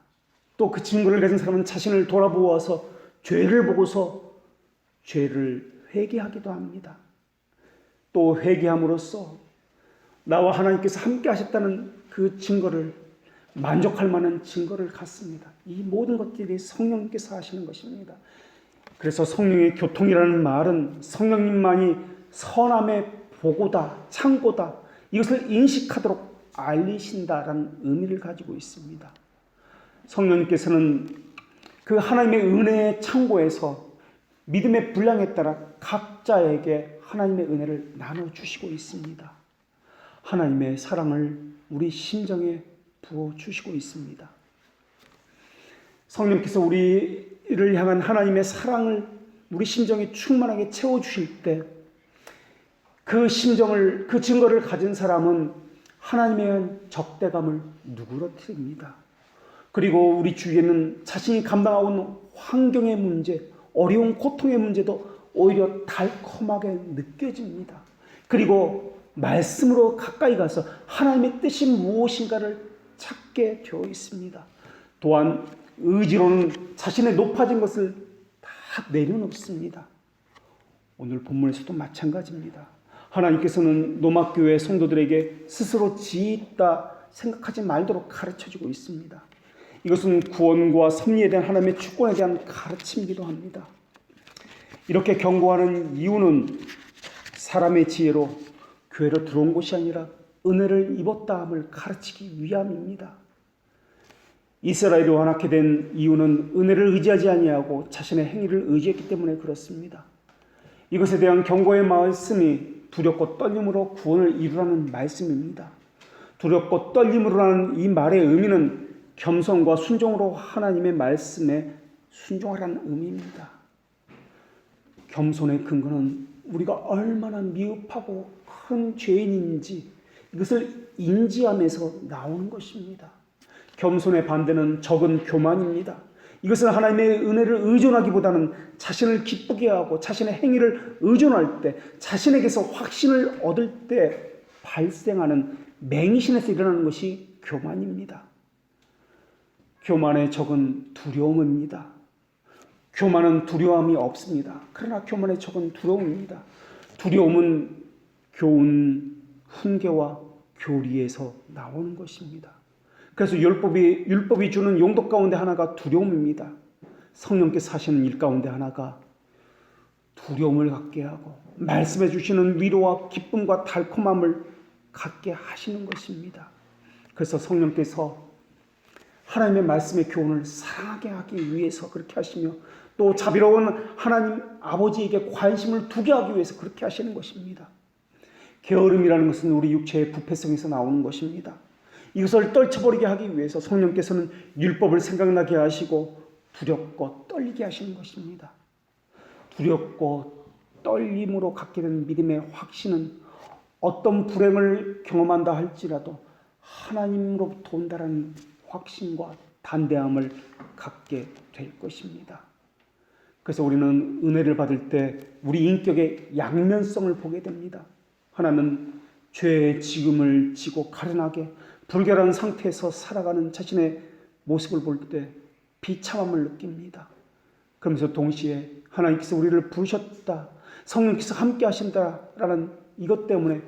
Speaker 1: 또 그 증거를 가진 사람은 자신을 돌아보아서 죄를 보고서 죄를 회개하기도 합니다. 또 회개함으로써 나와 하나님께서 함께 하셨다는 그 증거를, 만족할 만한 증거를 갖습니다. 이 모든 것들이 성령님께서 하시는 것입니다. 그래서 성령의 교통이라는 말은 성령님만이 선함의 보고다, 창고다, 이것을 인식하도록 알리신다라는 의미를 가지고 있습니다. 성령님께서는 그 하나님의 은혜의 창고에서 믿음의 분량에 따라 각자에게 하나님의 은혜를 나눠주시고 있습니다. 하나님의 사랑을 우리 심정에 부어주시고 있습니다. 성령께서 우리를 향한 하나님의 사랑을 우리 심정에 충만하게 채워주실 때 그 심정을, 그 증거를 가진 사람은 하나님에 대한 적대감을 누그러뜨립니다. 그리고 우리 주위에는 자신이 감당하고 있는 환경의 문제, 어려운 고통의 문제도 오히려 달콤하게 느껴집니다. 그리고 말씀으로 가까이 가서 하나님의 뜻이 무엇인가를 찾게 되어 있습니다. 또한 의지로는 자신의 높아진 것을 다 내려놓습니다. 오늘 본문에서도 마찬가지입니다. 하나님께서는 노마교회 성도들에게 스스로 지있다 생각하지 말도록 가르쳐주고 있습니다. 이것은 구원과 섭리에 대한 하나님의 주권에 대한 가르침이기도 합니다. 이렇게 경고하는 이유는 사람의 지혜로 교회로 들어온 것이 아니라 은혜를 입었다함을 가르치기 위함입니다. 이스라엘이 완악하게 된 이유는 은혜를 의지하지 아니하고 자신의 행위를 의지했기 때문에 그렇습니다. 이것에 대한 경고의 말씀이 두렵고 떨림으로 구원을 이루라는 말씀입니다. 두렵고 떨림으로라는 이 말의 의미는 겸손과 순종으로 하나님의 말씀에 순종하라는 의미입니다. 겸손의 근거는 우리가 얼마나 미흡하고 큰 죄인인지 이것을 인지하면서 나오는 것입니다. 겸손의 반대는 적은 교만입니다. 이것은 하나님의 은혜를 의존하기보다는 자신을 기쁘게 하고 자신의 행위를 의존할 때, 자신에게서 확신을 얻을 때 발생하는 맹신에서 일어나는 것이 교만입니다. 교만의 적은 두려움입니다. 교만은 두려움이 없습니다. 그러나 교만의 적은 두려움입니다. 두려움은 교훈, 훈계와 교리에서 나오는 것입니다. 그래서 율법이 주는 용도 가운데 하나가 두려움입니다. 성령께서 하시는 일 가운데 하나가 두려움을 갖게 하고 말씀해 주시는 위로와 기쁨과 달콤함을 갖게 하시는 것입니다. 그래서 성령께서 하나님의 말씀의 교훈을 사랑하게 하기 위해서 그렇게 하시며 또 자비로운 하나님 아버지에게 관심을 두게 하기 위해서 그렇게 하시는 것입니다. 게으름이라는 것은 우리 육체의 부패성에서 나오는 것입니다. 이것을 떨쳐버리게 하기 위해서 성령께서는 율법을 생각나게 하시고 두렵고 떨리게 하시는 것입니다. 두렵고 떨림으로 갖게 된 믿음의 확신은 어떤 불행을 경험한다 할지라도 하나님으로부터 온다는 확신과 담대함을 갖게 될 것입니다. 그래서 우리는 은혜를 받을 때 우리 인격의 양면성을 보게 됩니다. 하나는 죄의 지금을 지고 가련하게 불결한 상태에서 살아가는 자신의 모습을 볼 때 비참함을 느낍니다. 그러면서 동시에 하나님께서 우리를 부르셨다, 성령께서 함께 하신다라는 이것 때문에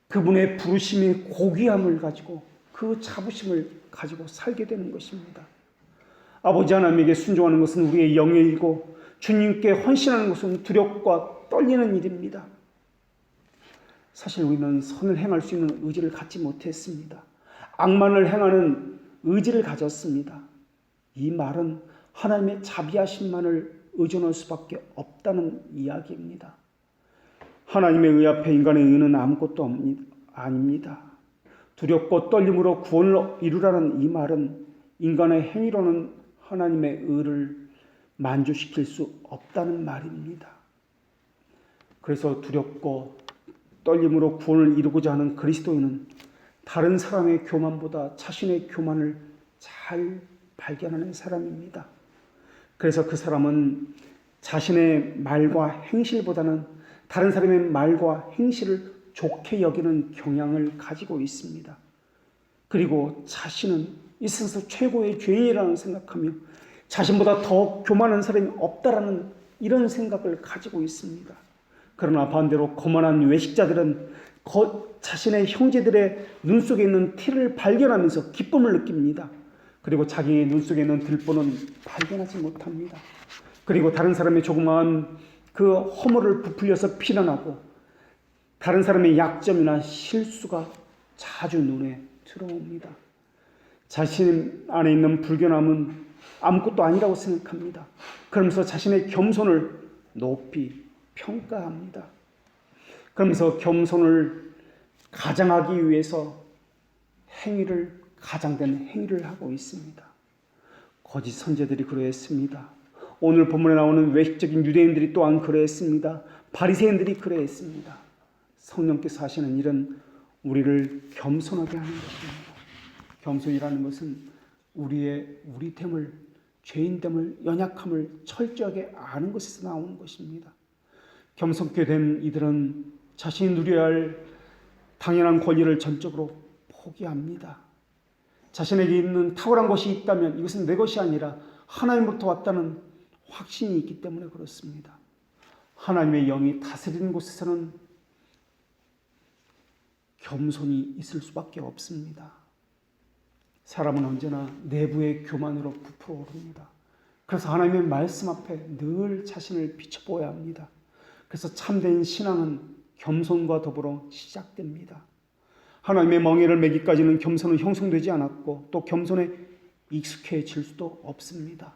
Speaker 1: 그분의 부르심의 고귀함을 가지고 그 자부심을 가지고 살게 되는 것입니다. 아버지 하나님에게 순종하는 것은 우리의 영의 일이고 주님께 헌신하는 것은 두렵고 떨리는 일입니다. 사실 우리는 선을 행할 수 있는 의지를 갖지 못했습니다. 악만을 행하는 의지를 가졌습니다. 이 말은 하나님의 자비하심만을 의존할 수밖에 없다는 이야기입니다. 하나님의 의 앞에 인간의 의는 아무것도 아닙니다. 두렵고 떨림으로 구원을 이루라는 이 말은 인간의 행위로는 하나님의 의를 만족시킬 수 없다는 말입니다. 그래서 두렵고 떨림으로 구원을 이루고자 하는 그리스도인은 다른 사람의 교만보다 자신의 교만을 잘 발견하는 사람입니다. 그래서 그 사람은 자신의 말과 행실보다는 다른 사람의 말과 행실을 좋게 여기는 경향을 가지고 있습니다. 그리고 자신은 이 세상에서 최고의 죄인이라고 생각하며 자신보다 더 교만한 사람이 없다라는 이런 생각을 가지고 있습니다. 그러나 반대로 거만한 외식자들은 자신의 형제들의 눈 속에 있는 티를 발견하면서 기쁨을 느낍니다. 그리고 자기의 눈 속에 있는 들보는 발견하지 못합니다. 그리고 다른 사람의 조그마한 그 허물을 부풀려서 비난하고 다른 사람의 약점이나 실수가 자주 눈에 들어옵니다. 자신 안에 있는 불견함은 아무것도 아니라고 생각합니다. 그러면서 자신의 겸손을 높이 평가합니다. 그러면서 겸손을 가장하기 위해서 가장된 행위를 하고 있습니다. 거짓 선지자들이 그러했습니다. 오늘 본문에 나오는 외식적인 유대인들이 또한 그러했습니다. 바리새인들이 그러했습니다. 성령께서 하시는 일은 우리를 겸손하게 하는 것입니다. 겸손이라는 것은 우리됨을, 죄인됨을, 연약함을 철저하게 아는 것에서 나오는 것입니다. 겸손케 된 이들은 자신이 누려야 할 당연한 권리를 전적으로 포기합니다. 자신에게 있는 탁월한 것이 있다면 이것은 내 것이 아니라 하나님으로부터 왔다는 확신이 있기 때문에 그렇습니다. 하나님의 영이 다스리는 곳에서는 겸손이 있을 수밖에 없습니다. 사람은 언제나 내부의 교만으로 부풀어 오릅니다. 그래서 하나님의 말씀 앞에 늘 자신을 비춰보아야 합니다. 그래서 참된 신앙은 겸손과 더불어 시작됩니다. 하나님의 멍에를 매기까지는 겸손은 형성되지 않았고 또 겸손에 익숙해질 수도 없습니다.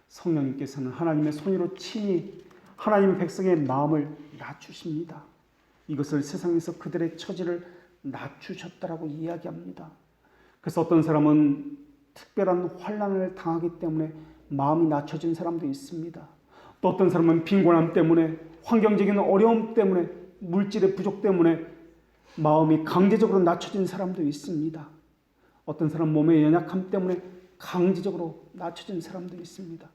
Speaker 1: 성령님께서는 하나님의 손으로 친히 하나님의 백성의 마음을 낮추십니다. 이것을 세상에서 그들의 처지를 낮추셨다라고 이야기합니다. 그래서 어떤 사람은 특별한 환난을 당하기 때문에 마음이 낮춰진 사람도 있습니다. 또 어떤 사람은 빈곤함 때문에, 환경적인 어려움 때문에, 물질의 부족 때문에 마음이 강제적으로 낮춰진 사람도 있습니다. 어떤 사람 몸의 연약함 때문에 강제적으로 낮춰진 사람도 있습니다.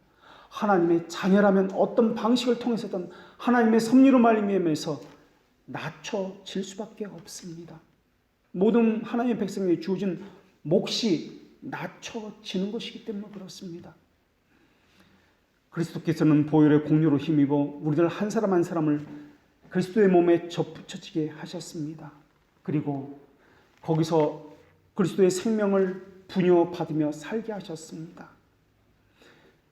Speaker 1: 하나님의 자녀라면 어떤 방식을 통해서든 하나님의 섭리로 말미암아서 낮춰질 수밖에 없습니다. 모든 하나님의 백성에게 주어진 몫이 낮춰지는 것이기 때문에 그렇습니다. 그리스도께서는 보혈의 공로로 힘입어 우리들 한 사람 한 사람을 그리스도의 몸에 접붙여지게 하셨습니다. 그리고 거기서 그리스도의 생명을 부여받으며 살게 하셨습니다.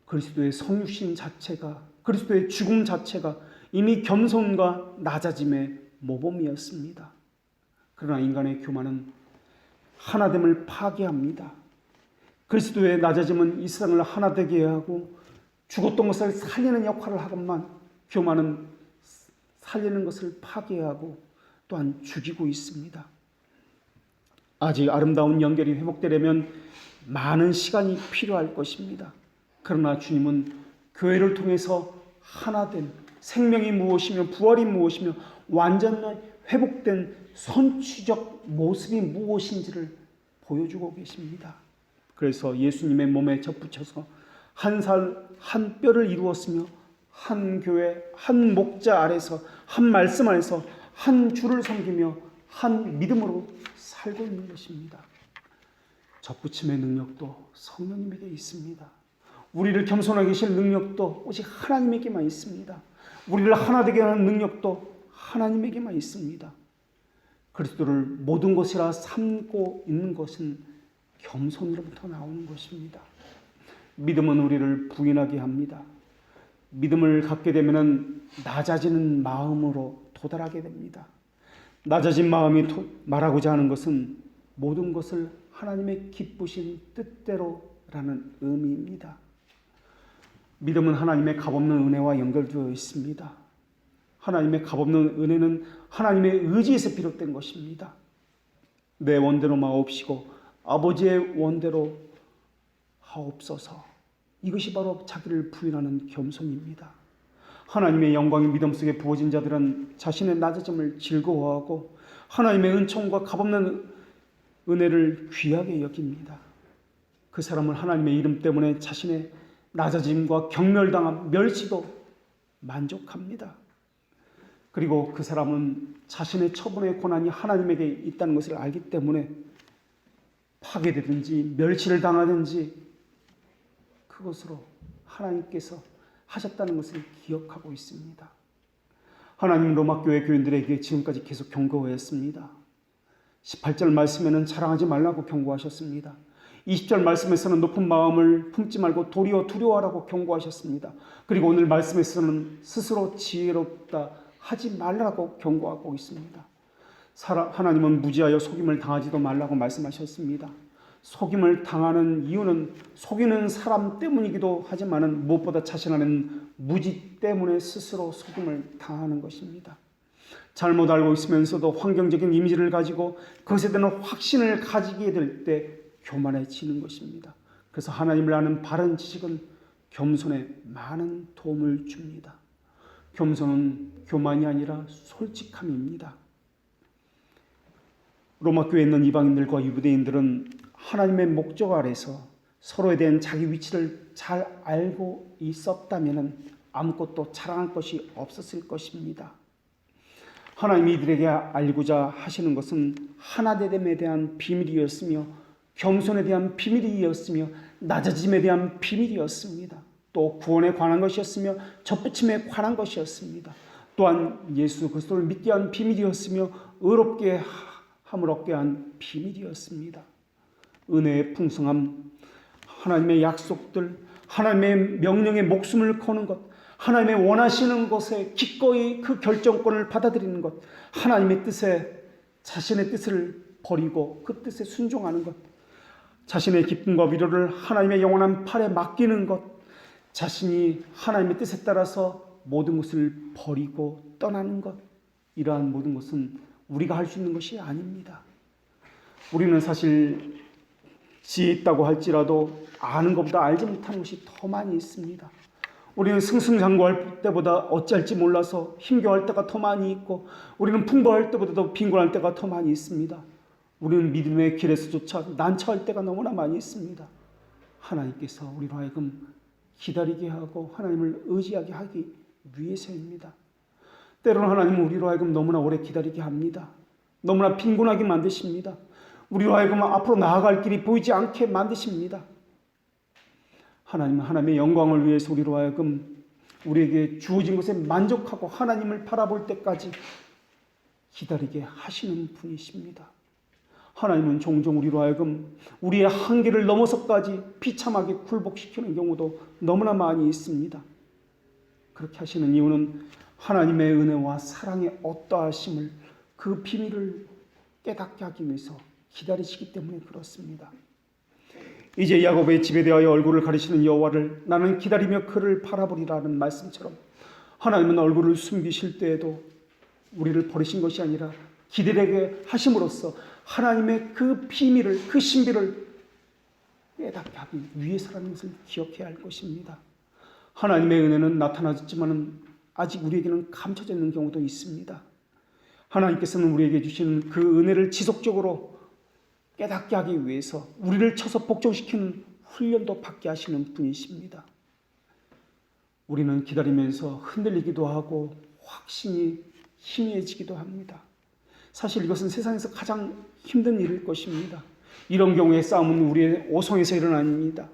Speaker 1: 그리스도의 성육신 자체가, 그리스도의 죽음 자체가 이미 겸손과 낮아짐의 모범이었습니다. 그러나 인간의 교만은 하나됨을 파괴합니다. 그리스도의 낮아짐은 이 세상을 하나되게 하고 죽었던 것을 살리는 역할을 하건만 교만은 살리는 것을 파괴하고 또한 죽이고 있습니다. 아직 아름다운 연결이 회복되려면 많은 시간이 필요할 것입니다. 그러나 주님은 교회를 통해서 하나된 생명이 무엇이며 부활이 무엇이며 완전히 회복된 선취적 모습이 무엇인지를 보여주고 계십니다. 그래서 예수님의 몸에 접붙여서 한 살 한 뼈를 이루었으며 한 교회 한 목자 아래서 한 말씀 안에서 한 주를 섬기며 한 믿음으로 살고 있는 것입니다. 접붙임의 능력도 성령님에게 있습니다. 우리를 겸손하게 하실 능력도 오직 하나님에게만 있습니다. 우리를 하나 되게 하는 능력도 하나님에게만 있습니다. 그리스도를 모든 것이라 삼고 있는 것은 겸손으로부터 나오는 것입니다. 믿음은 우리를 부인하게 합니다. 믿음을 갖게 되면 낮아지는 마음으로 도달하게 됩니다. 낮아진 마음이 말하고자 하는 것은 모든 것을 하나님의 기쁘신 뜻대로라는 의미입니다. 믿음은 하나님의 값없는 은혜와 연결되어 있습니다. 하나님의 값없는 은혜는 하나님의 의지에서 비롯된 것입니다. 내 원대로 마옵시고 아버지의 원대로 하옵소서. 이것이 바로 자기를 부인하는 겸손입니다. 하나님의 영광이 믿음 속에 부어진 자들은 자신의 낮아짐을 즐거워하고 하나님의 은총과 값없는 은혜를 귀하게 여깁니다. 그 사람은 하나님의 이름 때문에 자신의 낮아짐과 경멸당함, 멸시도 만족합니다. 그리고 그 사람은 자신의 처분의 권한이 하나님에게 있다는 것을 알기 때문에 파괴되든지 멸시를 당하든지 그것으로 하나님께서 하셨다는 것을 기억하고 있습니다. 하나님 로마교회 교인들에게 지금까지 계속 경고했습니다. 18절 말씀에는 자랑하지 말라고 경고하셨습니다. 20절 말씀에서는 높은 마음을 품지 말고 도리어 두려워하라고 경고하셨습니다. 그리고 오늘 말씀에서는 스스로 지혜롭다 하지 말라고 경고하고 있습니다. 하나님은 무지하여 속임을 당하지도 말라고 말씀하셨습니다. 속임을 당하는 이유는 속이는 사람 때문이기도 하지만 무엇보다 자신하는 무지 때문에 스스로 속임을 당하는 것입니다. 잘못 알고 있으면서도 환경적인 이미지를 가지고 그것에 대한 확신을 가지게 될 때 교만해지는 것입니다. 그래서 하나님을 아는 바른 지식은 겸손에 많은 도움을 줍니다. 겸손은 교만이 아니라 솔직함입니다. 로마 교회에 있는 이방인들과 유대인들은 하나님의 목적 아래서 서로에 대한 자기 위치를 잘 알고 있었다면 아무것도 자랑할 것이 없었을 것입니다. 하나님이 이들에게 알고자 하시는 것은 하나됨에 대한 비밀이었으며 겸손에 대한 비밀이었으며 낮아짐에 대한 비밀이었습니다. 또 구원에 관한 것이었으며 접붙임에 관한 것이었습니다. 또한 예수 그리스도를 믿게 한 비밀이었으며 의롭게 함을 얻게 한 비밀이었습니다. 은혜의 풍성함, 하나님의 약속들, 하나님의 명령에 목숨을 거는 것, 하나님의 원하시는 것에 기꺼이 그 결정권을 받아들이는 것, 하나님의 뜻에 자신의 뜻을 버리고 그 뜻에 순종하는 것, 자신의 기쁨과 위로를 하나님의 영원한 팔에 맡기는 것, 자신이 하나님의 뜻에 따라서 모든 것을 버리고 떠나는 것, 이러한 모든 것은 우리가 할 수 있는 것이 아닙니다. 우리는 사실 지혜 있다고 할지라도 아는 것보다 알지 못하는 것이 더 많이 있습니다. 우리는 승승장구할 때보다 어찌할지 몰라서 힘겨워할 때가 더 많이 있고 우리는 풍부할 때보다도 빈곤할 때가 더 많이 있습니다. 우리는 믿음의 길에서조차 난처할 때가 너무나 많이 있습니다. 하나님께서 우리로 하여금 기다리게 하고 하나님을 의지하게 하기 위해서입니다. 때로는 하나님은 우리로 하여금 너무나 오래 기다리게 합니다. 너무나 빈곤하게 만드십니다. 우리로 하여금 앞으로 나아갈 길이 보이지 않게 만드십니다. 하나님은 하나님의 영광을 위해서 우리로 하여금 우리에게 주어진 것에 만족하고 하나님을 바라볼 때까지 기다리게 하시는 분이십니다. 하나님은 종종 우리로 하여금 우리의 한계를 넘어서까지 비참하게 굴복시키는 경우도 너무나 많이 있습니다. 그렇게 하시는 이유는 하나님의 은혜와 사랑의 어떠하심을 그 비밀을 깨닫게 하기 위해서 기다리시기 때문에 그렇습니다. 이제 야곱의 집에 대하여 얼굴을 가리시는 여호와를 나는 기다리며 그를 바라보리라는 말씀처럼 하나님은 얼굴을 숨기실 때에도 우리를 버리신 것이 아니라 기다리게 하심으로써 하나님의 그 비밀을, 그 신비를 깨닫게 하기 위해서라는 것을 기억해야 할 것입니다. 하나님의 은혜는 나타나졌지만 아직 우리에게는 감춰져 있는 경우도 있습니다. 하나님께서는 우리에게 주시는 그 은혜를 지속적으로 깨닫게 하기 위해서 우리를 쳐서 복종시키는 훈련도 받게 하시는 분이십니다. 우리는 기다리면서 흔들리기도 하고 확신이 희미해지기도 합니다. 사실 이것은 세상에서 가장 힘든 일일 것입니다. 이런 경우에 싸움은 우리의 오성에서 일어납니다.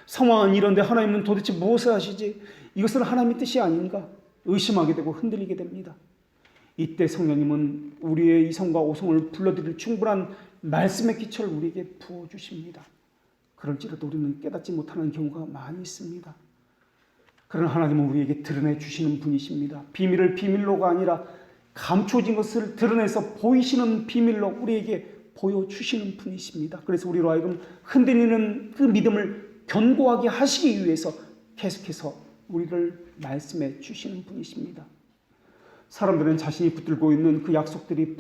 Speaker 1: 상황은 이런데 하나님은 도대체 무엇을 하시지? 이것은 하나님의 뜻이 아닌가? 의심하게 되고 흔들리게 됩니다. 이때 성령님은 우리의 이성과 오성을 불러들일 충분한 말씀의 기초를 우리에게 부어주십니다. 그럴지라도 우리는 깨닫지 못하는 경우가 많이 있습니다. 그러나 하나님은 우리에게 드러내 주시는 분이십니다. 비밀을 비밀로가 아니라 감춰진 것을 드러내서 보이시는 비밀로 우리에게 보여주시는 분이십니다. 그래서 우리로 하여금 흔들리는 그 믿음을 견고하게 하시기 위해서 계속해서 우리를 말씀해 주시는 분이십니다. 사람들은 자신이 붙들고 있는 그 약속들이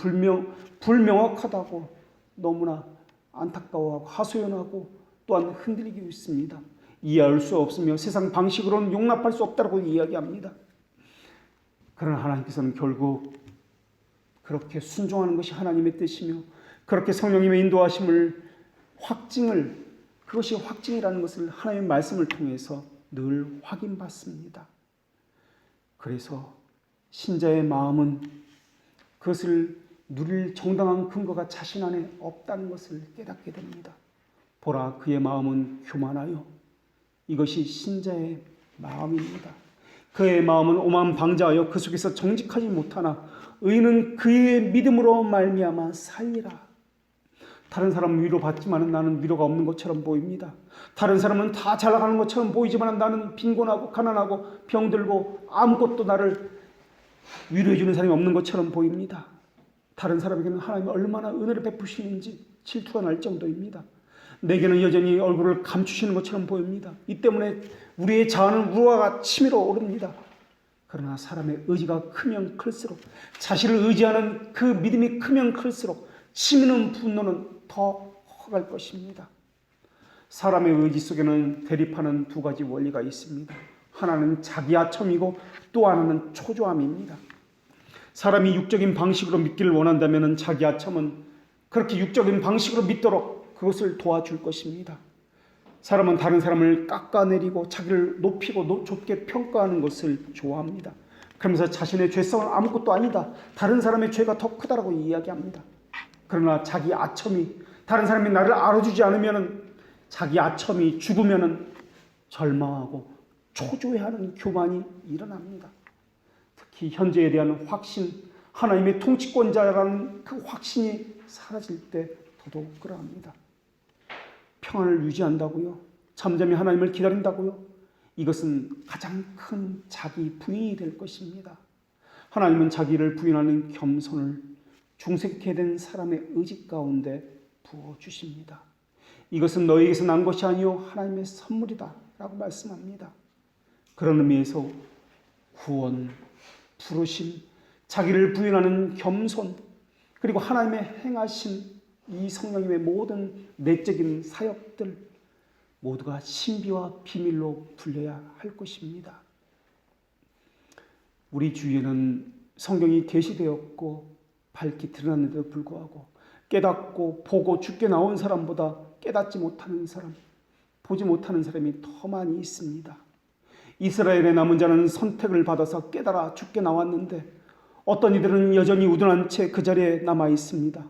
Speaker 1: 불명확하다고 너무나 안타까워하고 하소연하고 또한 흔들리고 있습니다. 이해할 수 없으며 세상 방식으로는 용납할 수 없다고 이야기합니다. 그러나 하나님께서는 결국 그렇게 순종하는 것이 하나님의 뜻이며 그렇게 성령님의 인도하심을 그것이 확증이라는 것을 하나님의 말씀을 통해서 늘 확인받습니다. 그래서 신자의 마음은 그것을 누릴 정당한 근거가 자신 안에 없다는 것을 깨닫게 됩니다. 보라, 그의 마음은 교만하여. 이것이 신자의 마음입니다. 그의 마음은 오만 방자하여 그 속에서 정직하지 못하나 의인은 그의 믿음으로 말미암아 살리라. 다른 사람은 위로받지만 나는 위로가 없는 것처럼 보입니다. 다른 사람은 다 잘 나가는 것처럼 보이지만 나는 빈곤하고 가난하고 병들고 아무것도 나를 위로해주는 사람이 없는 것처럼 보입니다. 다른 사람에게는 하나님이 얼마나 은혜를 베푸시는지 질투가 날 정도입니다. 내게는 여전히 얼굴을 감추시는 것처럼 보입니다. 이 때문에 우리의 자아는 우화가 치밀어 오릅니다. 그러나 사람의 의지가 크면 클수록, 자신을 의지하는 그 믿음이 크면 클수록 치미는 분노는 더 커갈 것입니다. 사람의 의지 속에는 대립하는 두 가지 원리가 있습니다. 하나는 자기 아첨이고 또 하나는 초조함입니다. 사람이 육적인 방식으로 믿기를 원한다면 자기 아첨은 그렇게 육적인 방식으로 믿도록 그것을 도와줄 것입니다. 사람은 다른 사람을 깎아내리고 자기를 높이고 좁게 평가하는 것을 좋아합니다. 그러면서 자신의 죄성은 아무것도 아니다, 다른 사람의 죄가 더 크다라고 이야기합니다. 그러나 자기 아첨이, 다른 사람이 나를 알아주지 않으면, 자기 아첨이 죽으면 절망하고 초조해하는 교만이 일어납니다. 특히 현재에 대한 확신, 하나님의 통치권자라는 그 확신이 사라질 때 더더욱 그러합니다. 평안을 유지한다고요? 잠잠히 하나님을 기다린다고요? 이것은 가장 큰 자기 부인이 될 것입니다. 하나님은 자기를 부인하는 겸손을 중생케 된 사람의 의지 가운데 부어주십니다. 이것은 너희에게서 난 것이 아니요 하나님의 선물이다 라고 말씀합니다. 그런 의미에서 구원, 부르심, 자기를 부인하는 겸손, 그리고 하나님의 행하신 이 성령님의 모든 내적인 사역들 모두가 신비와 비밀로 불려야 할 것입니다. 우리 주위에는 성경이 계시되었고 밝히 드러났는데도 불구하고 깨닫고 보고 죽게 나온 사람보다 깨닫지 못하는 사람, 보지 못하는 사람이 더 많이 있습니다. 이스라엘의 남은 자는 선택을 받아서 깨달아 죽게 나왔는데 어떤 이들은 여전히 우둔한 채 그 자리에 남아 있습니다.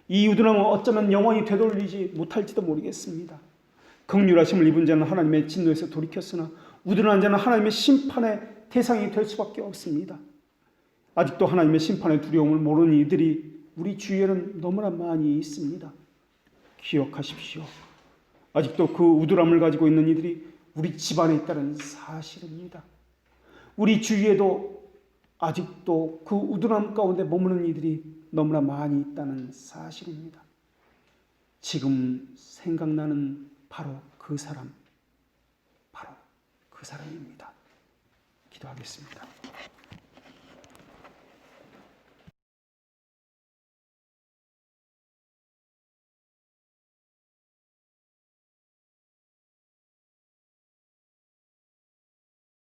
Speaker 1: 이 우둔함은 어쩌면 영원히 되돌리지 못할지도 모르겠습니다. 긍휼하심을 입은 자는 하나님의 진노에서 돌이켰으나 우둔한 자는 하나님의 심판의 대상이 될 수밖에 없습니다. 아직도 하나님의 심판의 두려움을 모르는 이들이 우리 주위에는 너무나 많이 있습니다. 기억하십시오. 아직도 그 우둔함을 가지고 있는 이들이 우리 집안에 있다는 사실입니다. 우리 주위에도 아직도 그 우둔함 가운데 머무는 이들이 너무나 많이 있다는 사실입니다. 지금 생각나는 바로 그 사람입니다. 기도하겠습니다.